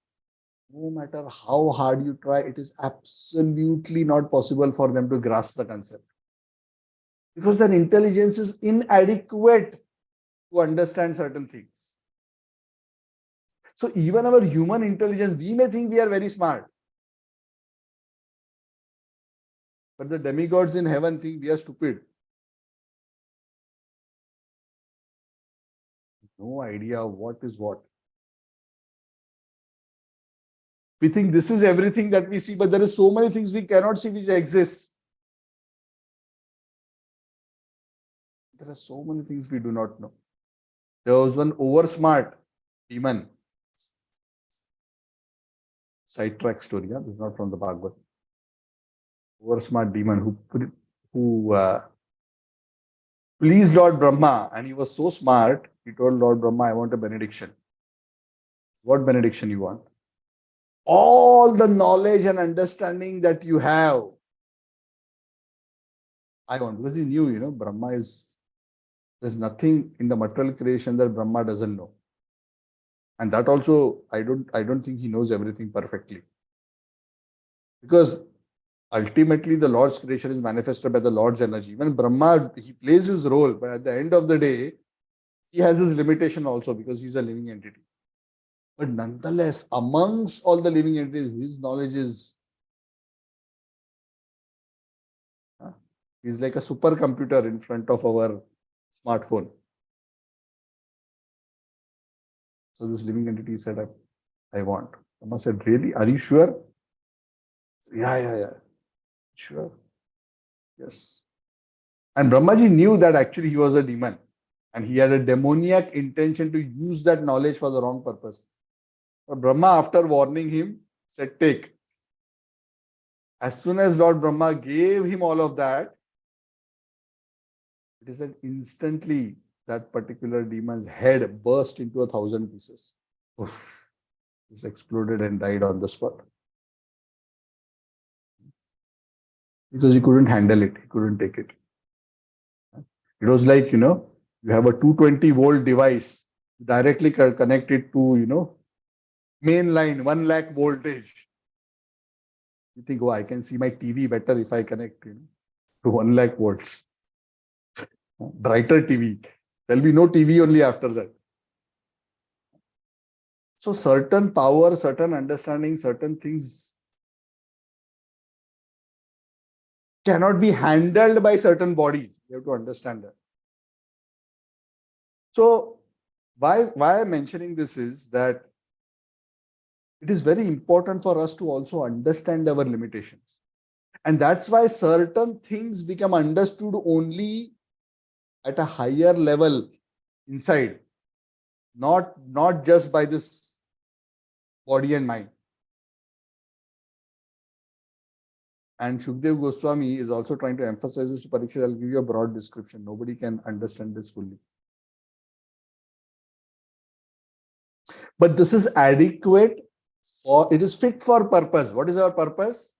No matter how hard you try, it is absolutely not possible for them to grasp the concept. Because their intelligence is inadequate to understand certain things. So even our human intelligence, we may think we are very smart. But the demigods in heaven think we are stupid. No idea what is what. We think this is everything that we see, but there is so many things we cannot see which exist. There are so many things we do not know. There was one oversmart demon. Sidetrack story, this is not from the Bhagavad. Oversmart demon who pleased Lord Brahma, and he was so smart, he told Lord Brahma, I want a benediction. What benediction you want? All the knowledge and understanding that you have, I want. Because he knew, Brahma there's nothing in the material creation that Brahma doesn't know. And that also, I don't think he knows everything perfectly. Because ultimately the Lord's creation is manifested by the Lord's energy. Even Brahma, he plays his role, but at the end of the day, he has his limitation also because he's a living entity. But nonetheless, amongst all the living entities, his knowledge is, he's like a supercomputer in front of our smartphone. So this living entity said, I want. Brahma said, really? Are you sure? Yeah. Sure. Yes. And Brahmaji knew that actually he was a demon. And he had a demoniac intention to use that knowledge for the wrong purpose. But Brahma, after warning him, said, take. As soon as Lord Brahma gave him all of that, it is that instantly that particular demon's head burst into 1,000 pieces. Oof. It exploded and died on the spot. Because he couldn't handle it. He couldn't take it. It was like, you have a 220-volt device, directly connected to, main line, 1 lakh voltage. You think, oh, I can see my TV better if I connect to 1 lakh volts. Brighter TV. There'll be no TV only after that. So certain power, certain understanding, certain things cannot be handled by certain bodies. You have to understand that. So why I'm mentioning this is that it is very important for us to also understand our limitations. And that's why certain things become understood only at a higher level inside, not just by this body and mind. And Shukdev Goswami is also trying to emphasize this to Parikshit. I'll give you a broad description. Nobody can understand this fully. But this is adequate for, it is fit for purpose. What is our purpose?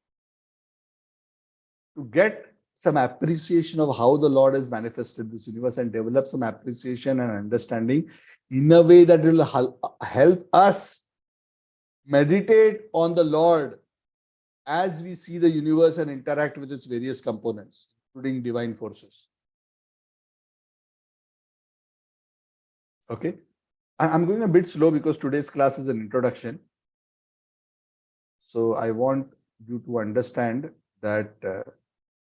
To get some appreciation of how the Lord has manifested this universe and develop some appreciation and understanding in a way that will help us meditate on the Lord as we see the universe and interact with its various components, including divine forces. Okay. I'm going a bit slow because today's class is an introduction. So I want you to understand that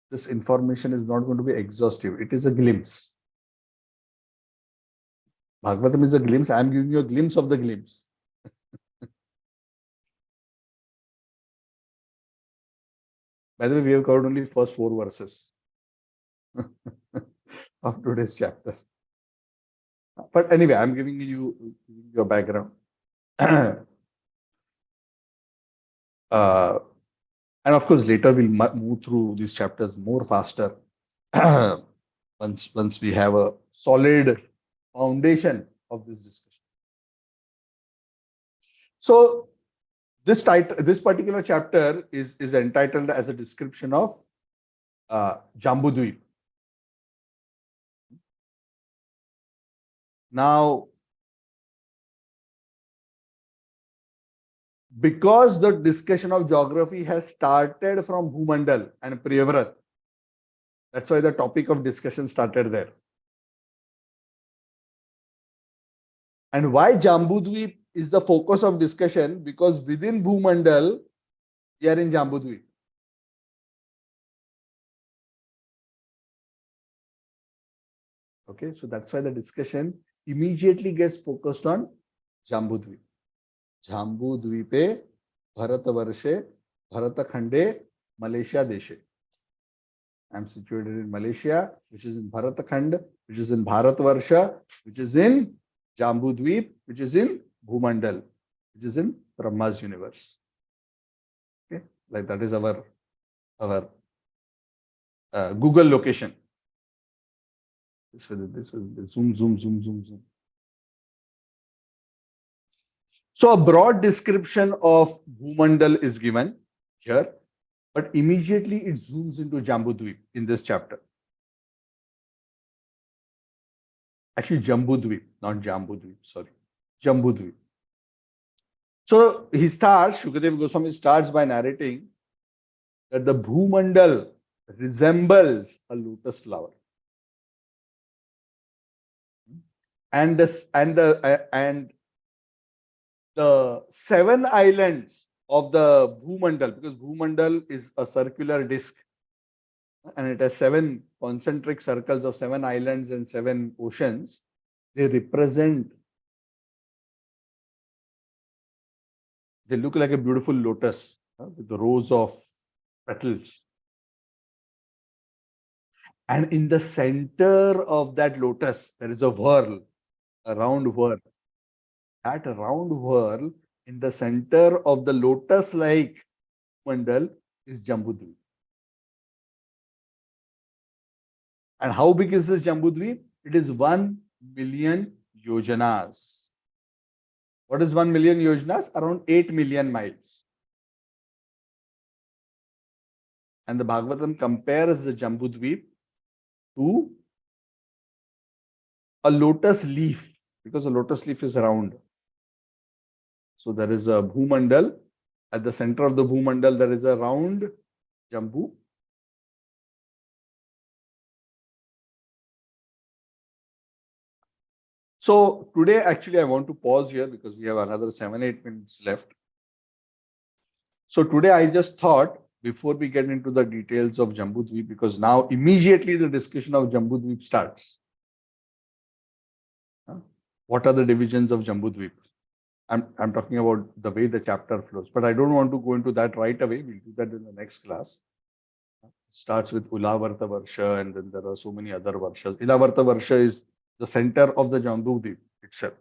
this information is not going to be exhaustive. It is a glimpse. Bhagavatam is a glimpse. I'm giving you a glimpse of the glimpse. By the way, we have covered only first 4 verses of today's chapter. But anyway, I'm giving you your background. And of course, later we'll move through these chapters more faster once we have a solid foundation of this discussion. So this particular chapter is entitled as a description of Jambudwip. Now, because the discussion of geography has started from Bhumandal and Priyavrat, that's why the topic of discussion started there. And why Jambudwip is the focus of discussion? Because within Bhumandal, we are in Jambudwip. Okay, so that's why the discussion immediately gets focused on Jambudwip. Jambudwipe Bharatavarshe, Bharatakhande, Malaysia Deshe. I am situated in Malaysia, which is in Bharatakhand, which is in Bharatvarsha, which is in Jambudwip, which is in Bhumandal, which is in Brahma's universe. Okay, like that is our Google location. This will zoom, zoom, zoom, zoom, zoom. So a broad description of Bhumandal is given here, but immediately it zooms into Jambudwip in this chapter. Actually, Jambudwip, not Jambudwip, sorry. Jambudwip. So he starts, Shukadev Goswami starts by narrating that the Bhumandal resembles a lotus flower. And the 7 islands of the Bhumandal, because Bhumandal is a circular disk and it has 7 concentric circles of 7 islands and 7 oceans. They look like a beautiful lotus with the rows of petals. And in the center of that lotus, there is a whirl, a round whirl. That round whirl in the center of the lotus-like mandal is Jambudwip. And how big is this Jambudwip? It is 1 million yojanas. What is 1 million yojanas? Around 8 million miles. And the Bhagavatam compares the Jambudwip to a lotus leaf, because a lotus leaf is round. So there is a Bhumandal. At the center of the Bhumandal, there is a round Jambu. So today, actually, I want to pause here because we have another 7-8 minutes left. So today, I just thought, before we get into the details of Jambudwip, because now immediately the discussion of Jambudwip starts. What are the divisions of Jambudwip? I'm talking about the way the chapter flows, but I don't want to go into that right away. We'll do that in the next class. It starts with Ulavarta Varsha, and then there are so many other Varshas. Ulavarta Varsha is the center of the Jambudwip itself.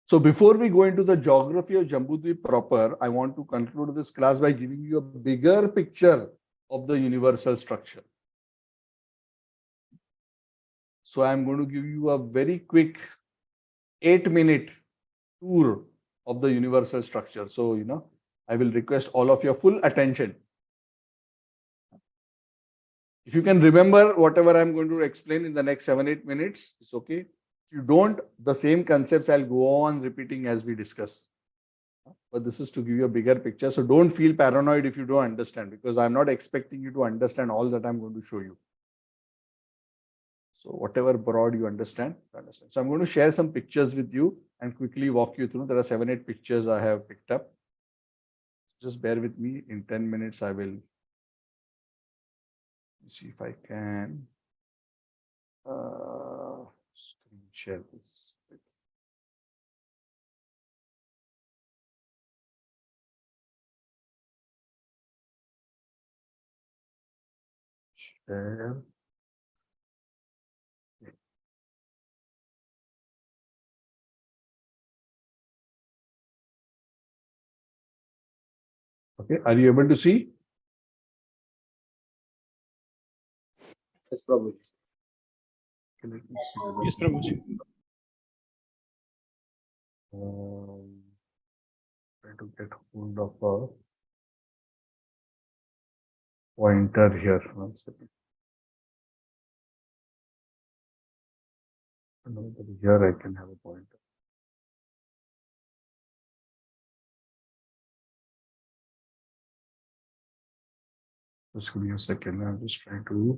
So before we go into the geography of Jambudwip proper, I want to conclude this class by giving you a bigger picture of the universal structure. So I'm going to give you a very quick 8-minute tour of the universal structure. So, I will request all of your full attention. If you can remember whatever I'm going to explain in the next 7-8 minutes, it's okay. If you don't, the same concepts I'll go on repeating as we discuss. But this is to give you a bigger picture. So don't feel paranoid if you don't understand, because I'm not expecting you to understand all that I'm going to show you. So whatever broad you understand. So I'm going to share some pictures with you and quickly walk you through. There are 7-8 pictures I have picked up. Just bear with me. In 10 minutes, I will see if I can screen share this. Share. Okay, are you able to see? Yes, Prabhuji. Yes, Prabhuji. Try to get hold of a pointer here. 1 second. Here I can have a pointer. Just give me a second. I'm just trying to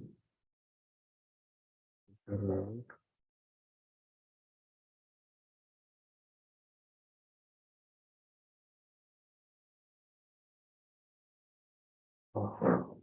figure out. Oh.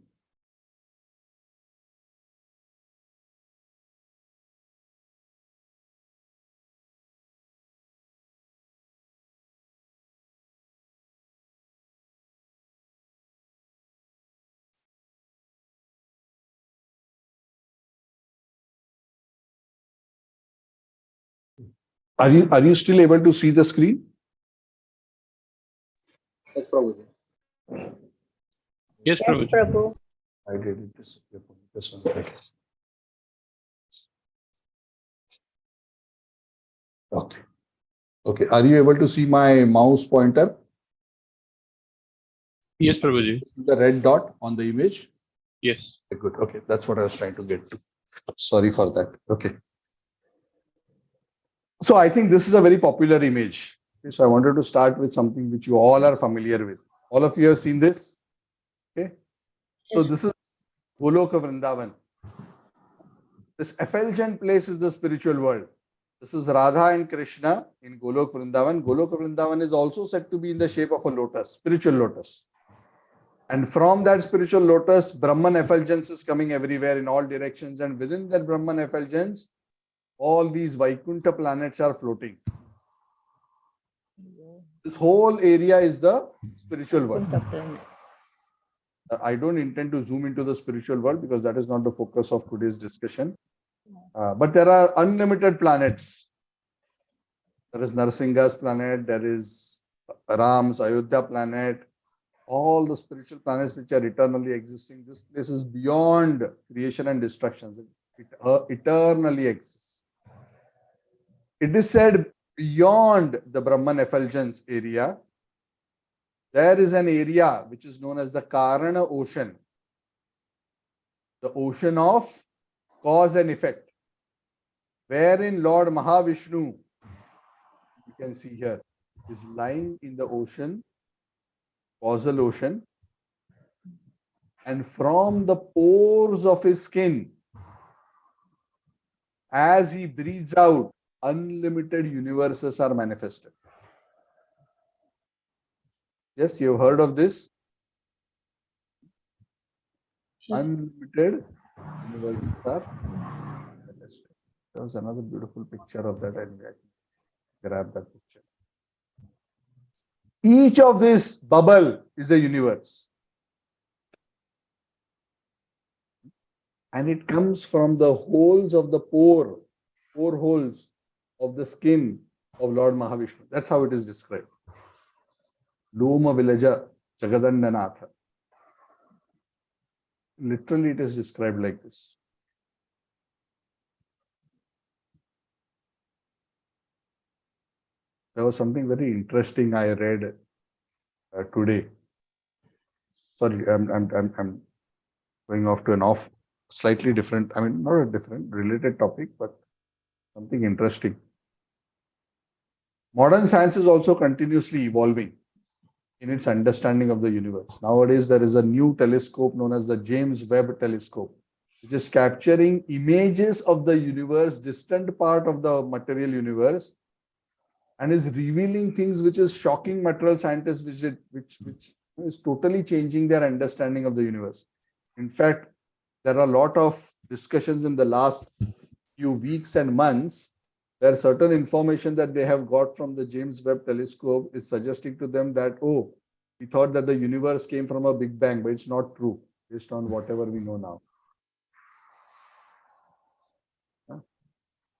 Are you still able to see the screen? Yes, Prabhuji. Yes, Yes, Prabhuji. Prabhu. I did it disappear for me. Just one second. Okay. Okay. Are you able to see my mouse pointer? Yes, Prabhuji. The red dot on the image? Yes. Okay, good. Okay. That's what I was trying to get to. Sorry for that. Okay. So I think this is a very popular image. Okay, so I wanted to start with something which you all are familiar with. All of you have seen this? Okay. So Yes. this is Goloka Vrindavan. This effulgent place is the spiritual world. This is Radha and Krishna in Golok Vrindavan. Golok Vrindavan is also said to be in the shape of a lotus, spiritual lotus. And from that spiritual lotus, Brahman effulgence is coming everywhere in all directions. And within that Brahman effulgence, all these Vaikuntha planets are floating. This whole area is the spiritual world. I don't intend to zoom into the spiritual world because that is not the focus of today's discussion. But there are unlimited planets. There is Narsinga's planet, there is Ram's Ayodhya planet, all the spiritual planets which are eternally existing. This place is beyond creation and destruction. It eternally exists. It is said beyond the Brahman effulgence area, there is an area which is known as the Karana Ocean, the ocean of cause and effect, wherein Lord Mahavishnu, you can see here, is lying in the ocean, causal ocean, and from the pores of his skin, as he breathes out, unlimited universes are manifested. Yes, you've heard of this? Unlimited universes are manifested. There was another beautiful picture of that, and I can grab that picture. Each of this bubble is a universe. And it comes from the holes of the four holes of the skin of Lord Mahavishnu. That's how it is described. Loma Vilaja Jagadandanatha. Literally, it is described like this. There was something very interesting I read today. Sorry, I'm going off to an slightly different, I mean, not a different, related topic, but something interesting. Modern science is also continuously evolving in its understanding of the universe. Nowadays, there is a new telescope known as the James Webb telescope, which is capturing images of the universe, distant part of the material universe, and is revealing things which is shocking material scientists, which is totally changing their understanding of the universe. In fact, there are a lot of discussions in the last few weeks and months where certain information that they have got from the James Webb telescope is suggesting to them that, oh, we thought that the universe came from a big bang, but it's not true based on whatever we know now.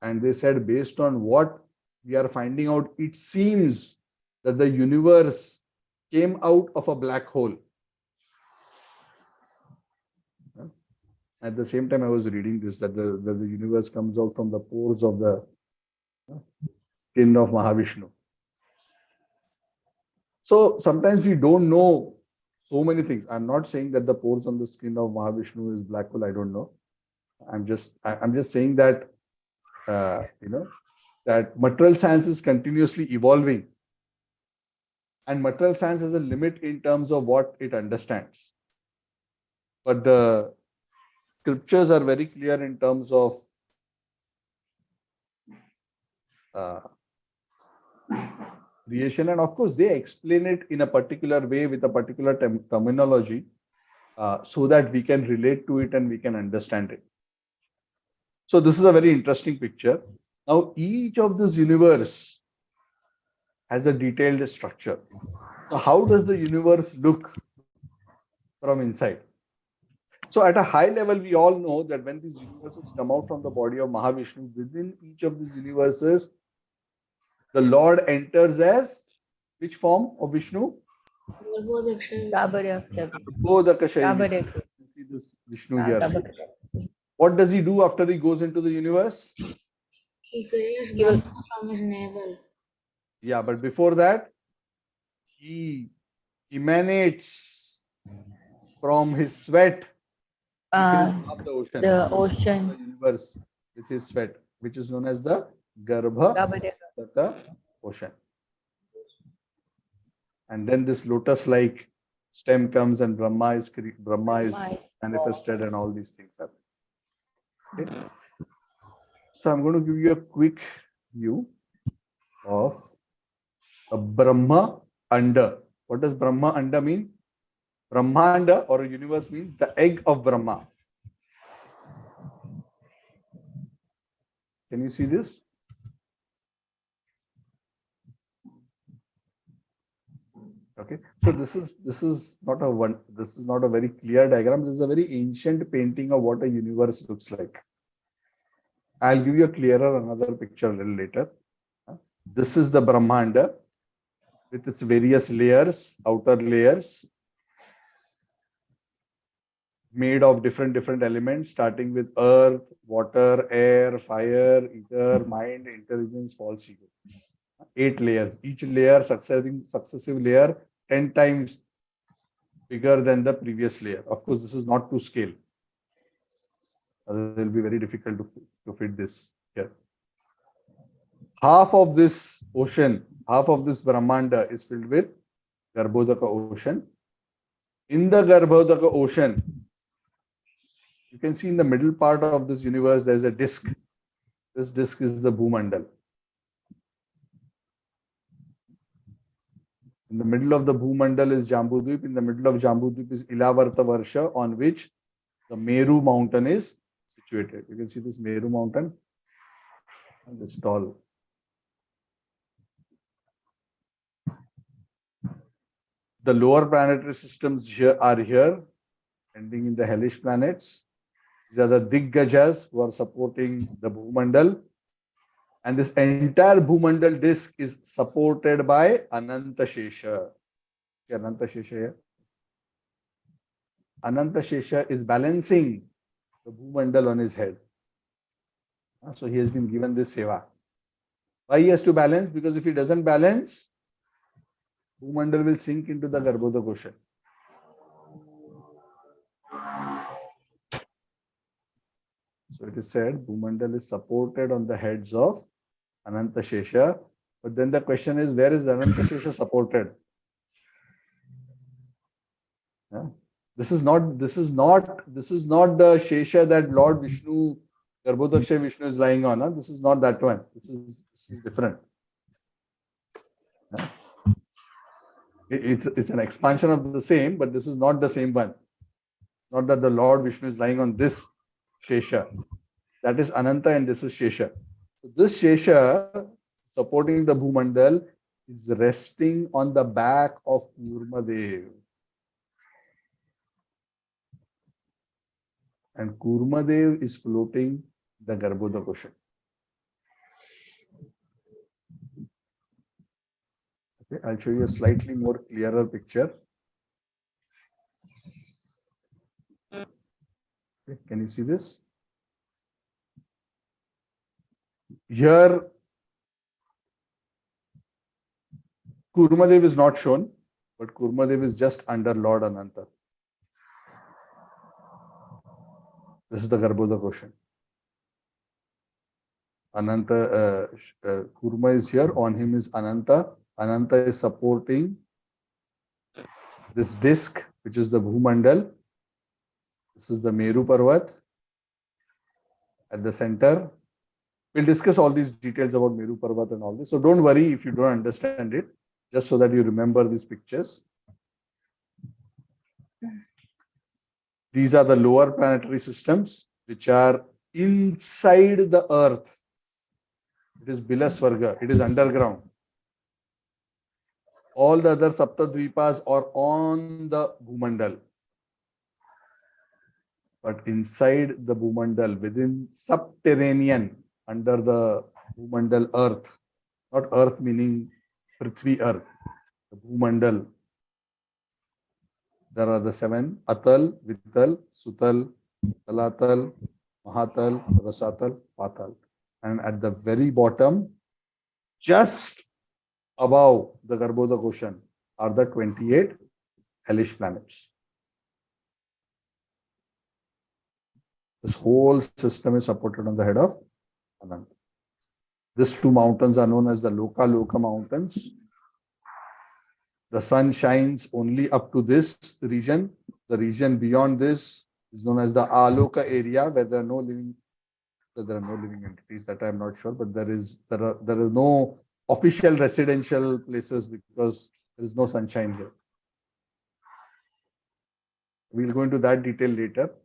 And they said, based on what we are finding out, it seems that the universe came out of a black hole. At the same time, I was reading this, that the universe comes out from the pores of the skin of Mahavishnu. So sometimes we don't know so many things. I'm not saying that the pores on the skin of Mahavishnu is black hole. I don't know. I'm just saying that that material science is continuously evolving, and material science has a limit in terms of what it understands. But the scriptures are very clear in terms of creation, and of course they explain it in a particular way with a particular terminology, so that we can relate to it and we can understand it. So this is a very interesting picture. Now each of this universe has a detailed structure. So how does the universe look from inside? So at a high level, we all know that when these universes come out from the body of Mahavishnu, within each of these universes, The Lord enters as which form of Vishnu? Garbhodakashayi. You see this Vishnu here. What does he do after he goes into the universe? He creates Brahma from his navel. Yeah, but before that, he emanates from his sweat. He fills half the ocean. The universe with his sweat, which is known as the Garbhodaka ocean. And then this lotus-like stem comes and Brahma is manifested and all these things happen. Okay. So I'm going to give you a quick view of a Brahma Anda. What does Brahma Anda mean? Brahmanda or a universe means the egg of Brahma. Can you see this? Okay, so this is not a very clear diagram. This is a very ancient painting of what a universe looks like. I'll give you a clearer another picture a little later. This is the Brahmanda with its various layers, outer layers, made of different elements, starting with earth, water, air, fire, ether, mind, intelligence, false ego. 8 layers. Each layer, successive layer, 10 times bigger than the previous layer. Of course, this is not to scale. It will be very difficult to fit this here. Half of this ocean, half of this Brahmanda is filled with Garbhodaka ocean. In the Garbhodaka ocean, you can see in the middle part of this universe, there is a disk. This disk is the Bhumandal. In the middle of the Bhumandal is Jambudwip. In the middle of Jambudwip is Ilavarta Varsha, on which the Meru mountain is situated. You can see this Meru mountain. And this tall. The lower planetary systems are here, ending in the hellish planets. These are the Diggajas who are supporting the Bhumandal. And this entire Bhumandal disk is supported by Ananta Shesha. See Ananta Shesha here. Ananta Shesha is balancing the Bhumandal on his head. So he has been given this seva. Why he has to balance? Because if he doesn't balance, Bhumandal will sink into the Garbhodaka ocean. So it is said Bhumandal is supported on the heads of Ananta Shesha. But then the question is, where is Ananta Shesha supported? Yeah. This is not the Shesha that Lord Vishnu, Garbhodaksha Vishnu is lying on. Huh? This is not that one. This is different. Yeah. It's an expansion of the same, but this is not the same one. Not that the Lord Vishnu is lying on this Shesha. That is Ananta and this is Shesha. So this Shesha supporting the Bhumandal is resting on the back of Kurmadev. And Kurmadev is floating the Garbhodaka ocean. Okay, I'll show you a slightly more clearer picture. Okay, can you see this? Here, Kurmadev is not shown, but Kurmadev is just under Lord Ananta. This is the Garbhodaka ocean. Ananta, Kurma is here, on him is Ananta. Ananta is supporting this disk, which is the Bhumandal. This is the Meru Parvat at the center. We'll discuss all these details about Meru Parvat and all this. So don't worry if you don't understand it, just so that you remember these pictures. These are the lower planetary systems, which are inside the earth. It is Bilasvarga. It is underground. All the other Saptadvipas are on the Bhumandal. But inside the Bhumandal, within subterranean, under the Bhumandal earth, not Earth meaning Prithvi Earth, the Bhumandal. There are the 7: Atal, Vital, Sutal, Talatal, Mahatal, Rasatal, Patal. And at the very bottom, just above the Garbhodak Ocean, are the 28 hellish planets. This whole system is supported on the head of Ananta. These two mountains are known as the Loka Loka mountains. The sun shines only up to this region. The region beyond this is known as the Aloka area, where there are no living entities. That I am not sure, but there is no official residential places because there is no sunshine here. We'll go into that detail later.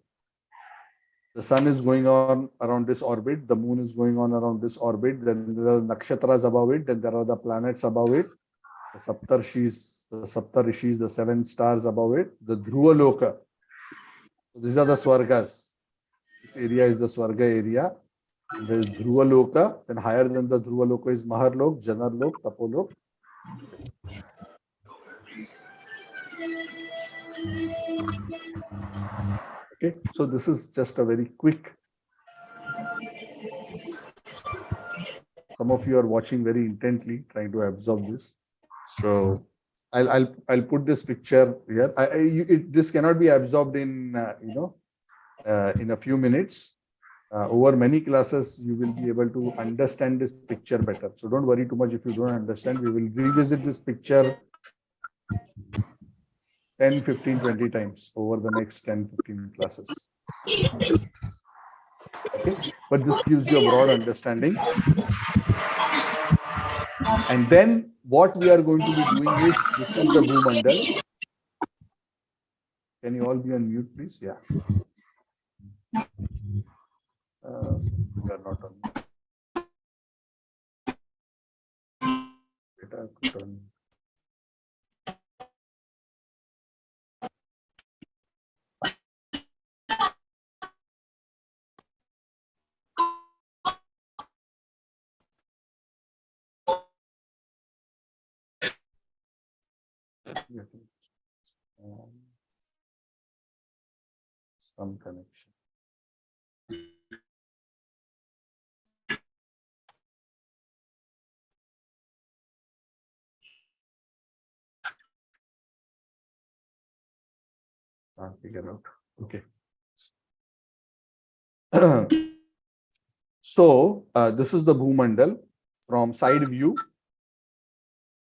The sun is going on around this orbit. The moon is going on around this orbit. Then there are nakshatras above it. Then there are the planets above it. The Saptarishis, the 7 stars above it. The Dhruva Loka. So these are the Swargas. This area is the Swarga area. And there is Dhruva Loka. Then higher than the Dhruva Loka is Maharlok, Janarlok, Tapolok. Okay, so this is just a very quick. Some of you are watching very intently, trying to absorb this. So I'll put this picture here. This cannot be absorbed in in a few minutes. Over many classes, you will be able to understand this picture better. So don't worry too much if you don't understand. We will revisit this picture 10, 15, 20 times over the next 10, 15 classes. Okay, but this gives you a broad understanding. And then what we are going to be doing is, this is the Bhumandal. Can you all be on mute, please? Yeah. We are not on mute. Some connection. Can't figure out. Okay. So this is the Bhumandal from side view.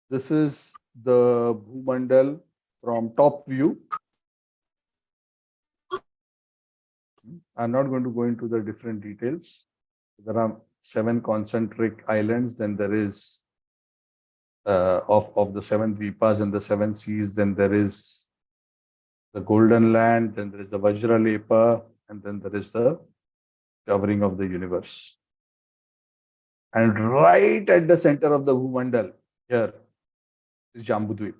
This is the Bhumandal from top view. I'm not going to go into the different details. There are 7 concentric islands. Then there is of the 7 Dvipas and the 7 seas. Then there is the Golden Land. Then there is the Vajralepa, and then there is the covering of the universe. And right at the center of the Bhumandal here is Jambudwip.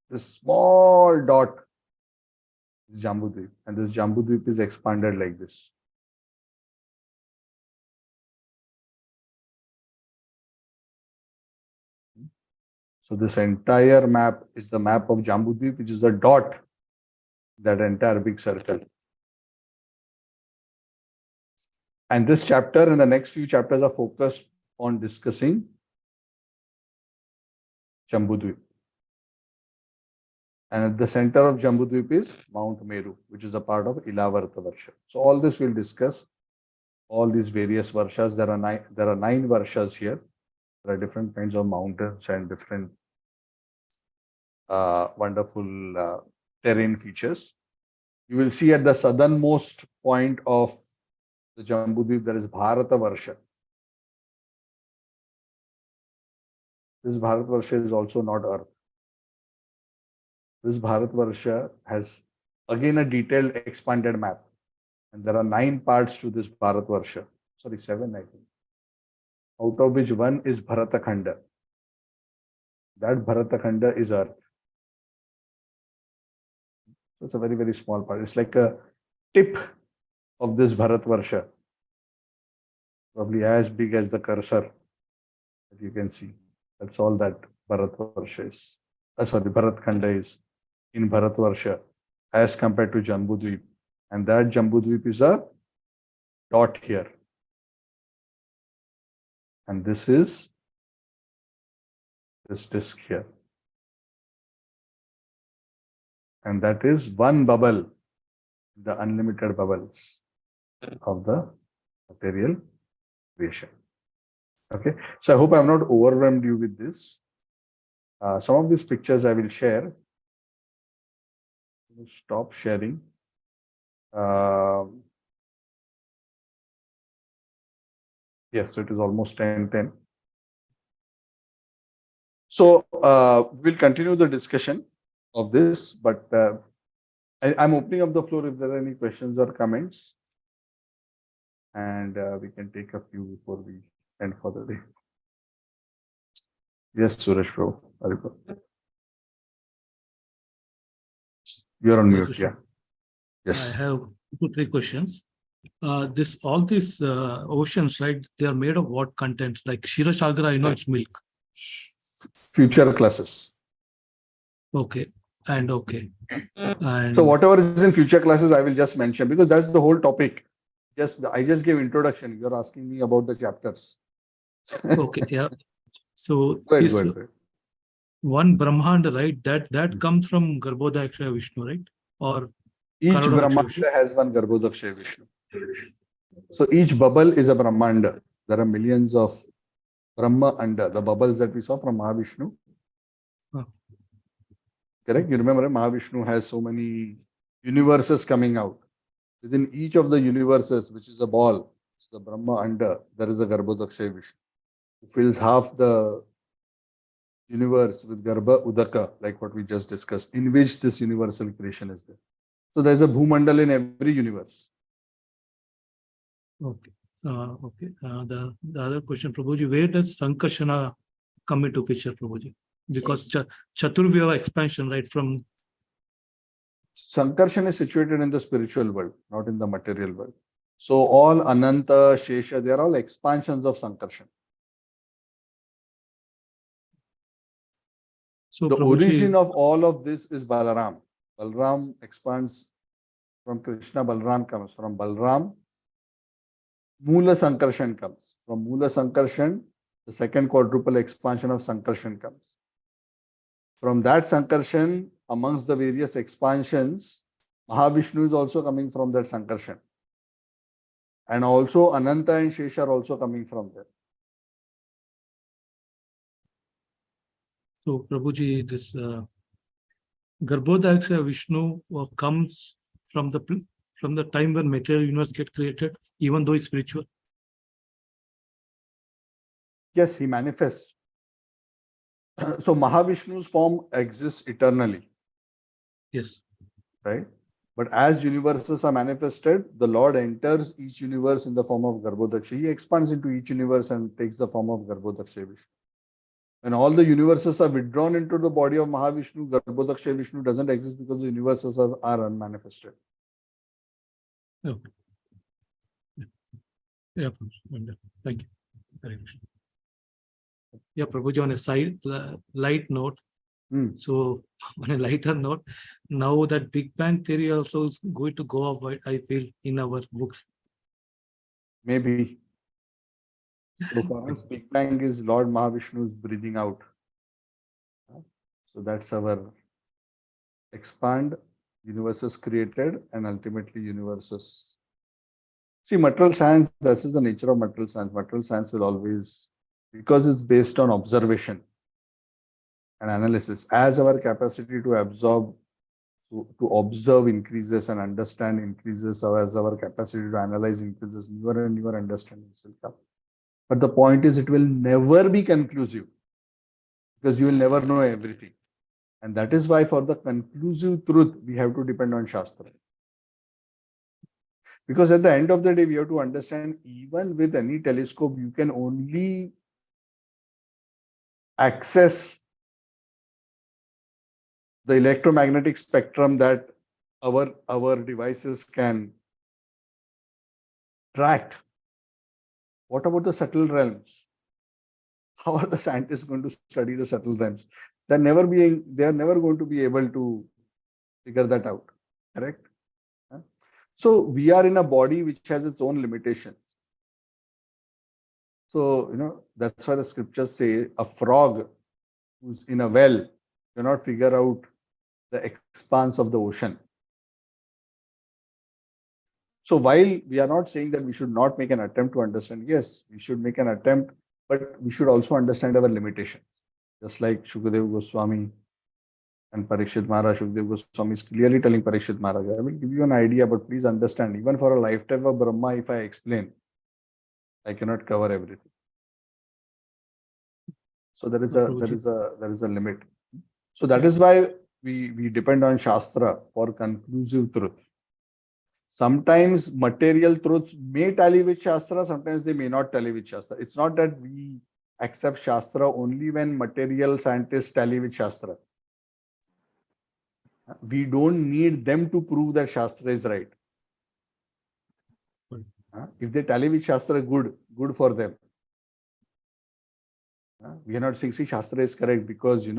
This small dot is Jambudwip, and this Jambudwip is expanded like this. So this entire map is the map of Jambudwip, which is the dot, that entire big circle. And this chapter and the next few chapters are focused on discussing Jambudwip. And at the center of Jambudwip is Mount Meru, which is a part of Ilavarta Varsha. So all this we'll discuss, all these various Varshas. There are 9 Varshas here. There are different kinds of mountains and different wonderful terrain features. You will see at the southernmost point of the Jambudwip, there is Bharata Varsha. This Bharat Varsha is also not Earth. This Bharat Varsha has again a detailed expanded map. And there are 9 parts to this Bharat Varsha. Sorry, 7, I think. Out of which 1 is Bharatakhanda. That Bharatakhanda is Earth. So it's a very, very small part. It's like a tip of this Bharat Varsha. probably as big as the cursor that you can see. That's all that Bharatvarsha is. Sorry, Bharatkhanda is in Bharatvarsha as compared to Jambudwip. And that Jambudwip is a dot here. And this is this disk here. And that is one bubble, the unlimited bubbles of the material creation. Okay, so I hope I have not overwhelmed you with this. Some of these pictures I will share. Stop sharing. Yes, it is almost 10:10. So we'll continue the discussion of this, but I'm opening up the floor if there are any questions or comments, and we can take a few before we end for the day. Yes, Suresh bro. You're on mute. Yeah. Yes. I have 2-3 questions. All these oceans, right? They are made of what content? Like Kshirosagar, I know it's milk. Future classes. Okay. And so whatever is in future classes, I will just mention because that's the whole topic. I just gave introduction. You're asking me about the chapters. Okay. Yeah. So go ahead. One Brahmanda, right? That comes from Garbhodakshaya Vishnu, right? Or each Brahmanda has one Garbhodakshaya Vishnu. So each bubble is a Brahmanda. There are millions of Brahma under the bubbles that we saw from Mahavishnu. Correct? You remember Mahavishnu has so many universes coming out. Within each of the universes, which is a ball, it's the Brahma under, there is a Garbhodakshaya Vishnu who fills half the universe with Garbha Udaka, like what we just discussed, in which this universal creation is there. So there's a Bhumandal in every universe. Okay. Okay. The other question, Prabhuji, where does Sankarshana come into picture, Prabhuji? Because Chaturvyava expansion, right, from... Sankarshan is situated in the spiritual world, not in the material world. So all Ananta, Shesha, they are all expansions of Sankarshan. So the Prabhuji, origin of all of this is Balaram. Balaram expands from Krishna. Balaram comes from Balaram. Mula Sankarshan comes. From Mula Sankarshan, the second quadruple expansion of Sankarshan comes. From that Sankarshan, amongst the various expansions, Mahavishnu is also coming from that Sankarshan. And also Ananta and Shesha are also coming from there. So Prabhuji, this Garbhodakshaya Vishnu comes from the time when material universe get created, even though it's spiritual. Yes, he manifests. So Mahavishnu's form exists eternally. Yes. Right? But as universes are manifested, the Lord enters each universe in the form of Garbhodakshaya. He expands into each universe and takes the form of Garbhodakshaya Vishnu. When all the universes are withdrawn into the body of Mahavishnu, Garbhodakshaya Vishnu doesn't exist because the universes are unmanifested. Okay. Yeah, thank you very much. Yeah, Prabhuji, on a side light note, so on a lighter note, now that Big Bang theory also is going to go up, I feel, in our books. Maybe. So for us, Big Bang is Lord Mahavishnu's breathing out. So that's our expand, universes created, and ultimately universes. See, material science, this is the nature of material science. Material science will always, because it's based on observation and analysis, as our capacity to absorb, to observe increases and understand increases, as our capacity to analyze increases, newer and newer understandings will come. But the point is, it will never be conclusive because you will never know everything. And that is why for the conclusive truth, we have to depend on Shastra. Because at the end of the day, we have to understand, even with any telescope, you can only access the electromagnetic spectrum that our devices can track. What about the subtle realms? How are the scientists going to study the subtle realms? They are never going to be able to figure that out. Correct? So we are in a body which has its own limitations. So, that's why the scriptures say a frog who's in a well cannot figure out the expanse of the ocean. So while we are not saying that we should not make an attempt to understand, yes, we should make an attempt, but we should also understand our limitations. Just like Shukadev Goswami and Parikshit Maharaj, Shukadev Goswami is clearly telling Parikshit Maharaj, I will give you an idea, but please understand, even for a lifetime of Brahma, if I explain, I cannot cover everything. So there is a limit. So that is why we depend on Shastra for conclusive truth. Sometimes material truths may tally with Shastra, sometimes they may not tally with Shastra. It's not that we accept Shastra only when material scientists tally with Shastra. We don't need them to prove that Shastra is right. If they tally with Shastra, good for them. We are not saying, see, Shastra is correct because,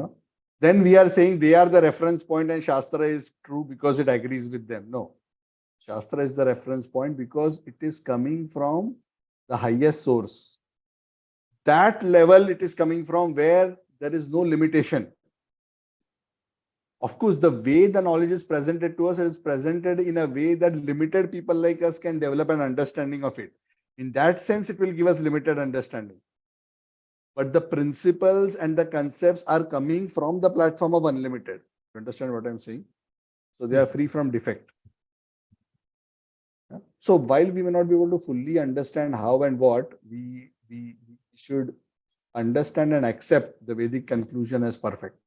then we are saying they are the reference point and Shastra is true because it agrees with them. No. Shastra is the reference point because it is coming from the highest source. That level it is coming from where there is no limitation. Of course, the way the knowledge is presented to us is presented in a way that limited people like us can develop an understanding of it. In that sense, it will give us limited understanding. But the principles and the concepts are coming from the platform of unlimited. You understand what I'm saying? So they are free from defect. So while we may not be able to fully understand how and what, we should understand and accept the Vedic conclusion as perfect.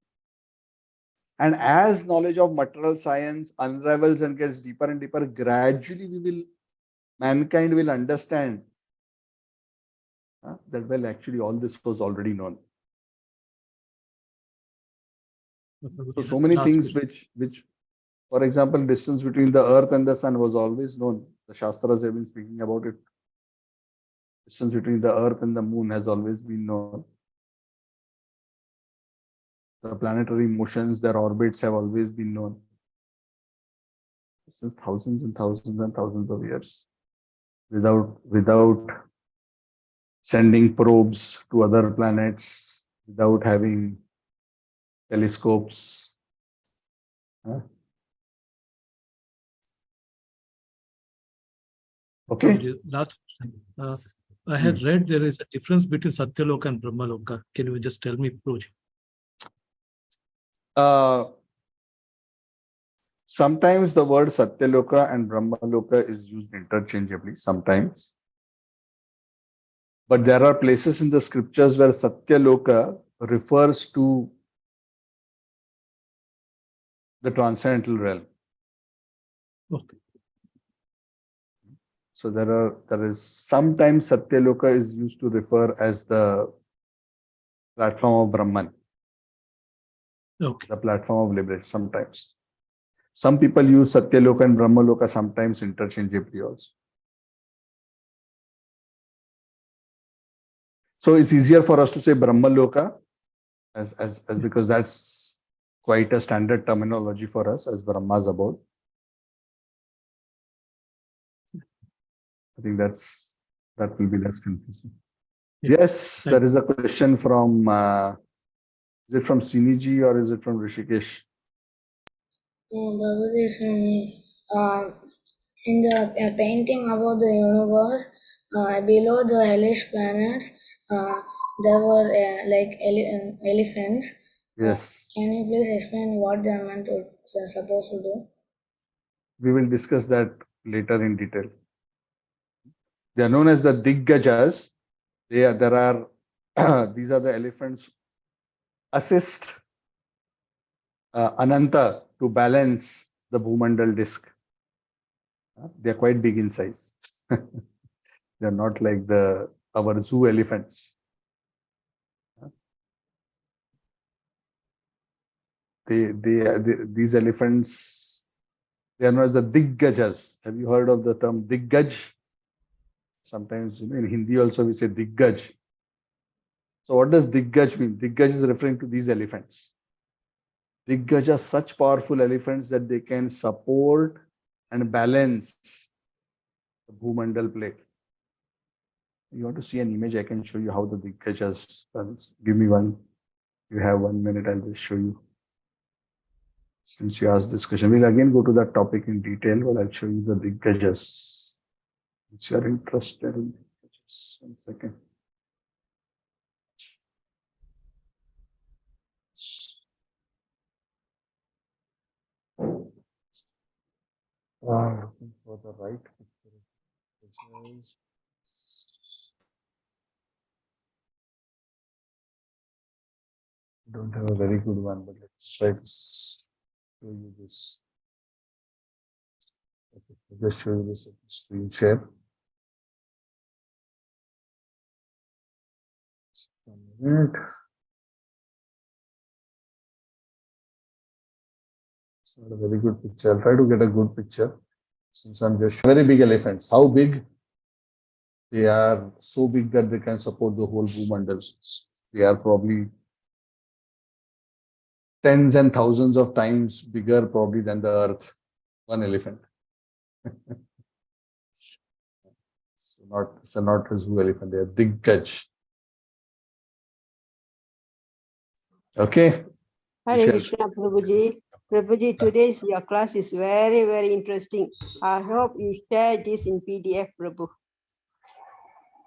And as knowledge of material science unravels and gets deeper and deeper, gradually mankind will understand that, well, actually all this was already known. So many things which, for example, distance between the earth and the sun was always known. The Shastras have been speaking about it. Distance between the earth and the moon has always been known. The planetary motions, their orbits have always been known. Since thousands and thousands and thousands of years. Without sending probes to other planets, without having telescopes. Okay. Last question. I had read there is a difference between Satyaloka and Brahmaloka. Can you just tell me, Prabhuji? Sometimes the word Satyaloka and Brahmaloka is used interchangeably, sometimes. But there are places in the scriptures where Satyaloka refers to the transcendental realm. Okay. So there is sometimes Satyaloka is used to refer as the platform of Brahman. Okay. The platform of liberation sometimes. Some people use Satyaloka and Brahmaloka sometimes interchangeably also. So it's easier for us to say Brahmaloka as because that's quite a standard terminology for us as Brahma's abode. I think that will be less confusing. Yeah. Yes, there is a question from, is it from Siniji or is it from Rishikesh? In the painting about the universe, below the hellish planets, there were elephants. Yes. Can you please explain what they are supposed to do? We will discuss that later in detail. They are known as the Diggajas. These are the elephants assist Ananta to balance the Bhumandal disk. They are quite big in size. They are not like our zoo elephants. These elephants, they are known as the Diggajas. Have you heard of the term Diggaj? Sometimes, in Hindi also we say Diggaj. So what does Diggaj mean? Diggaj is referring to these elephants. Diggaj are such powerful elephants that they can support and balance the Bhumandal plate. You want to see an image? I can show you how the Diggajas runs. Give me one. You have 1 minute. I'll just show you. Since you asked this question, we'll again go to that topic in detail, but I'll show you the Diggajas. If you are interested in Diggajas. 1 second. Looking for the right picture. Don't have a very good one, but let's try to show you this. Okay, I'll just show you this screen share. Just 1 minute. It's not a very good picture. I'll try to get a good picture since I'm just very big elephants. How big? They are so big that they can support the whole Bhumandal. They are probably tens and thousands of times bigger probably than the earth. One elephant. It's not a zoo elephant. They are Diggaj. Okay. Hare Krishna, Prabhuji. Prabhuji, today's your class is very, very interesting. I hope you share this in PDF, Prabhu.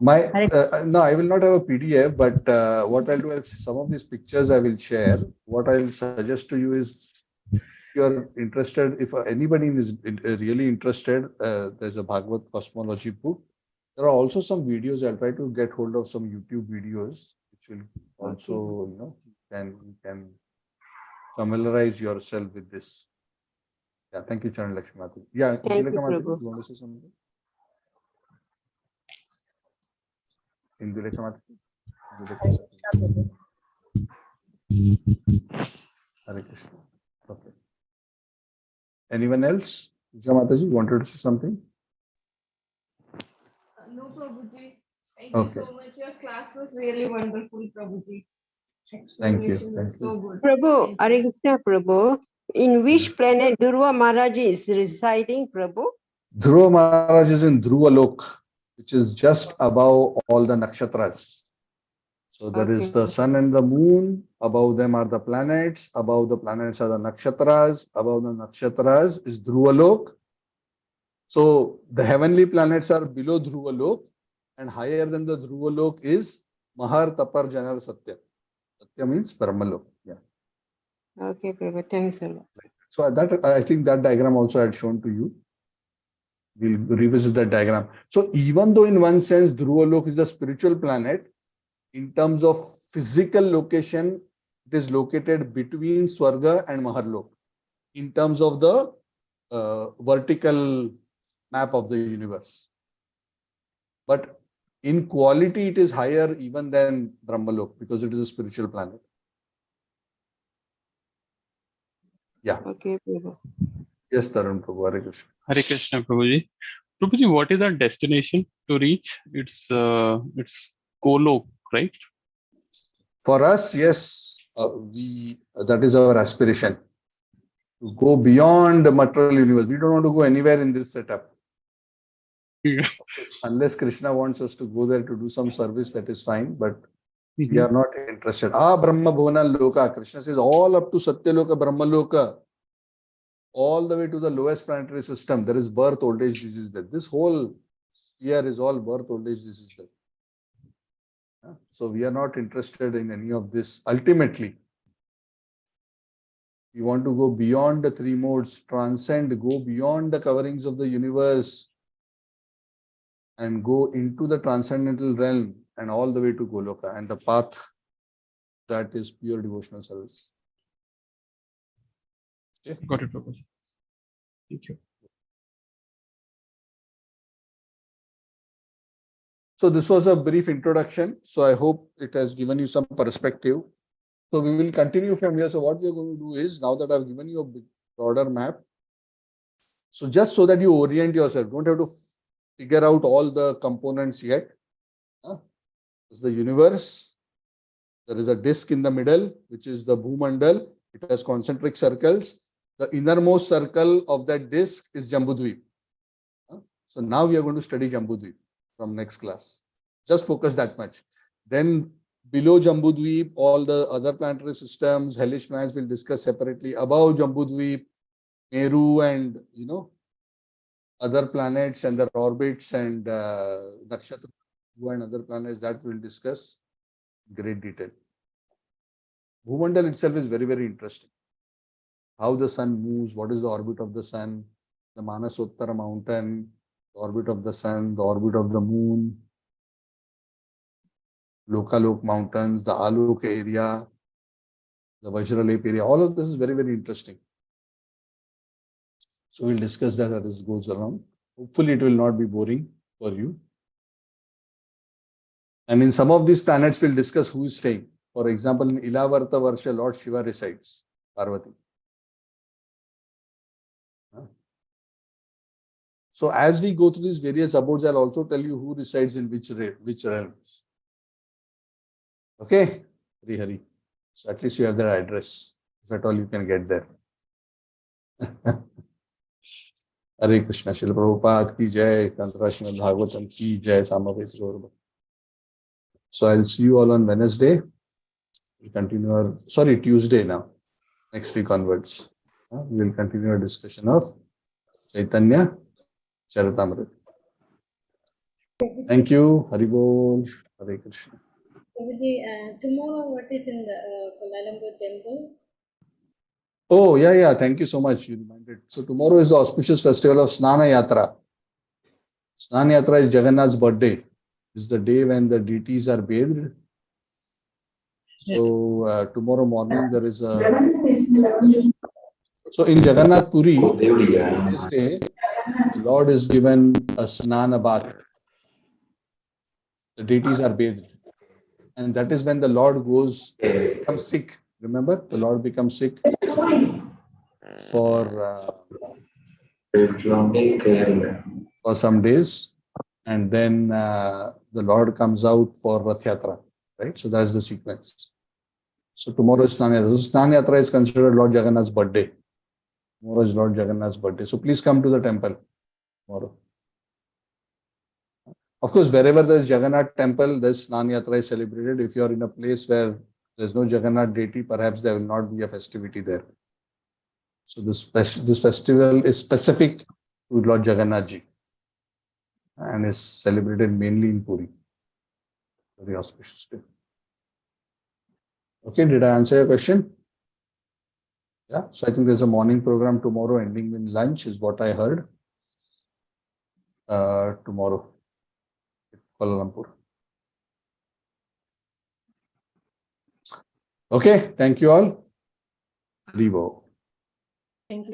No, I will not have a PDF, but what I'll do is some of these pictures I will share. What I'll suggest to you is, if you're interested, if anybody is really interested, there's a Bhagavad Cosmology book. There are also some videos. I'll try to get hold of some YouTube videos, which will also, you can familiarize yourself with this. Yeah, thank you, Charan Lakshmi. Yeah, Thank you, Indulekha Mataji, Prabhu. you want to say something? Indulekha Mataji. Hare Krishna. Okay. Anyone else? Indulekha Mataji, wanted to say something? No, Prabhuji. Thank Okay. you so much. Your class was really wonderful, Prabhuji. Thank you. Explanation was so good. Prabhu, Thank you. Hare Krishna, Prabhu. In which planet Dhruva Maharaj is residing, Prabhu? Dhruva Maharaj is in Dhruva Lok, which is just above all the nakshatras. So there is the sun and the moon. Above them are the planets. Above the planets are the nakshatras. Above the nakshatras is Dhruva Lok. So the heavenly planets are below Dhruva Lok, and higher than the Dhruva Lok is Mahar Tapar Janar Satya. Satya means Brahmalok. Yeah. Okay, Prabhu. Thanks a lot. So that, I think that diagram also I had shown to you. We'll revisit that diagram. So even though in one sense Dhruva Lok is a spiritual planet, in terms of physical location, it is located between Swarga and Maharlok. In terms of the vertical map of the universe. But in quality, it is higher even than Brahmalok because it is a spiritual planet. Yeah. Okay, Prabhu. Yes, Tarun Prabhu. Hare Krishna. Hare Krishna, Prabhuji. Prabhuji, what is our destination to reach? It's Golok, right? For us, yes, that is our aspiration. To go beyond the material universe. We don't want to go anywhere in this setup. Yeah. Unless Krishna wants us to go there to do some service, that is fine, but we are not interested. Brahma Bhuvana Loka. Krishna says all up to Satya Loka, Brahma Loka, all the way to the lowest planetary system. There is birth, old age, disease, death. This whole sphere is all birth, old age, disease, death. So we are not interested in any of this. Ultimately, we want to go beyond the three modes, transcend, go beyond the coverings of the universe, and go into the transcendental realm and all the way to Goloka. And the path, that is pure devotional service. Okay. Got it, Prabhuji. Thank you. So this was a brief introduction. So I hope it has given you some perspective. So we will continue from here. So what we are going to do is, now that I've given you a big broader map, so just so that you orient yourself, don't have to figure out all the components yet. It's the universe. There is a disk in the middle, which is the Bhumandal. It has concentric circles. The innermost circle of that disk is Jambudwip. So now we are going to study Jambudwip from next class. Just focus that much. Then below Jambudwip, all the other planetary systems, hellish planets will discuss separately. Above Jambudwip, Meru and other planets and their orbits and Nakshatra and other planets that we'll discuss in great detail. Bhumandal itself is very, very interesting. How the sun moves, what is the orbit of the sun, the Manasottara mountain, the orbit of the sun, the orbit of the moon, Lokalok mountains, the Alok area, the Vajralep area. All of this is very, very interesting. So we'll discuss that as this goes along. Hopefully it will not be boring for you. And in some of these planets, we'll discuss who is staying. For example, in Ilavarta Varsha, Lord Shiva resides, Parvati. So as we go through these various abodes, I'll also tell you who resides in which realms. Okay, Hari Hari. So at least you have their address. If at all you can get there. Hare Krishna, Srila Prabhupada ki jai, Tantra Srimad Bhagavatam ki jai, Samavesvarva. So I'll see you all on Wednesday. We'll continue our, Tuesday now. Next week onwards. We will continue our discussion of Chaitanya Charitamrita. Thank you. Haribol. Hare Krishna. Tomorrow, what is in the Kuala Lumpur temple? Oh, yeah. Thank you so much. You reminded. So tomorrow is the auspicious festival of Snana Yatra. Snana Yatra is Jagannath's birthday. It's the day when the deities are bathed. So tomorrow morning there is a. So in Jagannath Puri, this day, the Lord is given a Snana bath. The deities are bathed. And that is when the Lord becomes sick. Remember, the Lord becomes sick for some days. And then the Lord comes out for Rath Yatra. Right? So that's the sequence. So tomorrow is Snana Yatra. So Snana Yatra is considered Lord Jagannath's birthday. Tomorrow is Lord Jagannath's birthday. So please come to the temple tomorrow. Of course, wherever there is Jagannath temple, this Snana Yatra is celebrated. If you are in a place where there is no Jagannath deity, perhaps there will not be a festivity there. So this festival is specific to Lord Jagannath ji and is celebrated mainly in Puri. Very auspicious day. Okay, did I answer your question? Yeah, so I think there's a morning program tomorrow ending with lunch is what I heard. Tomorrow, Kuala Lumpur. Okay, thank you all. Rivo. Thank you.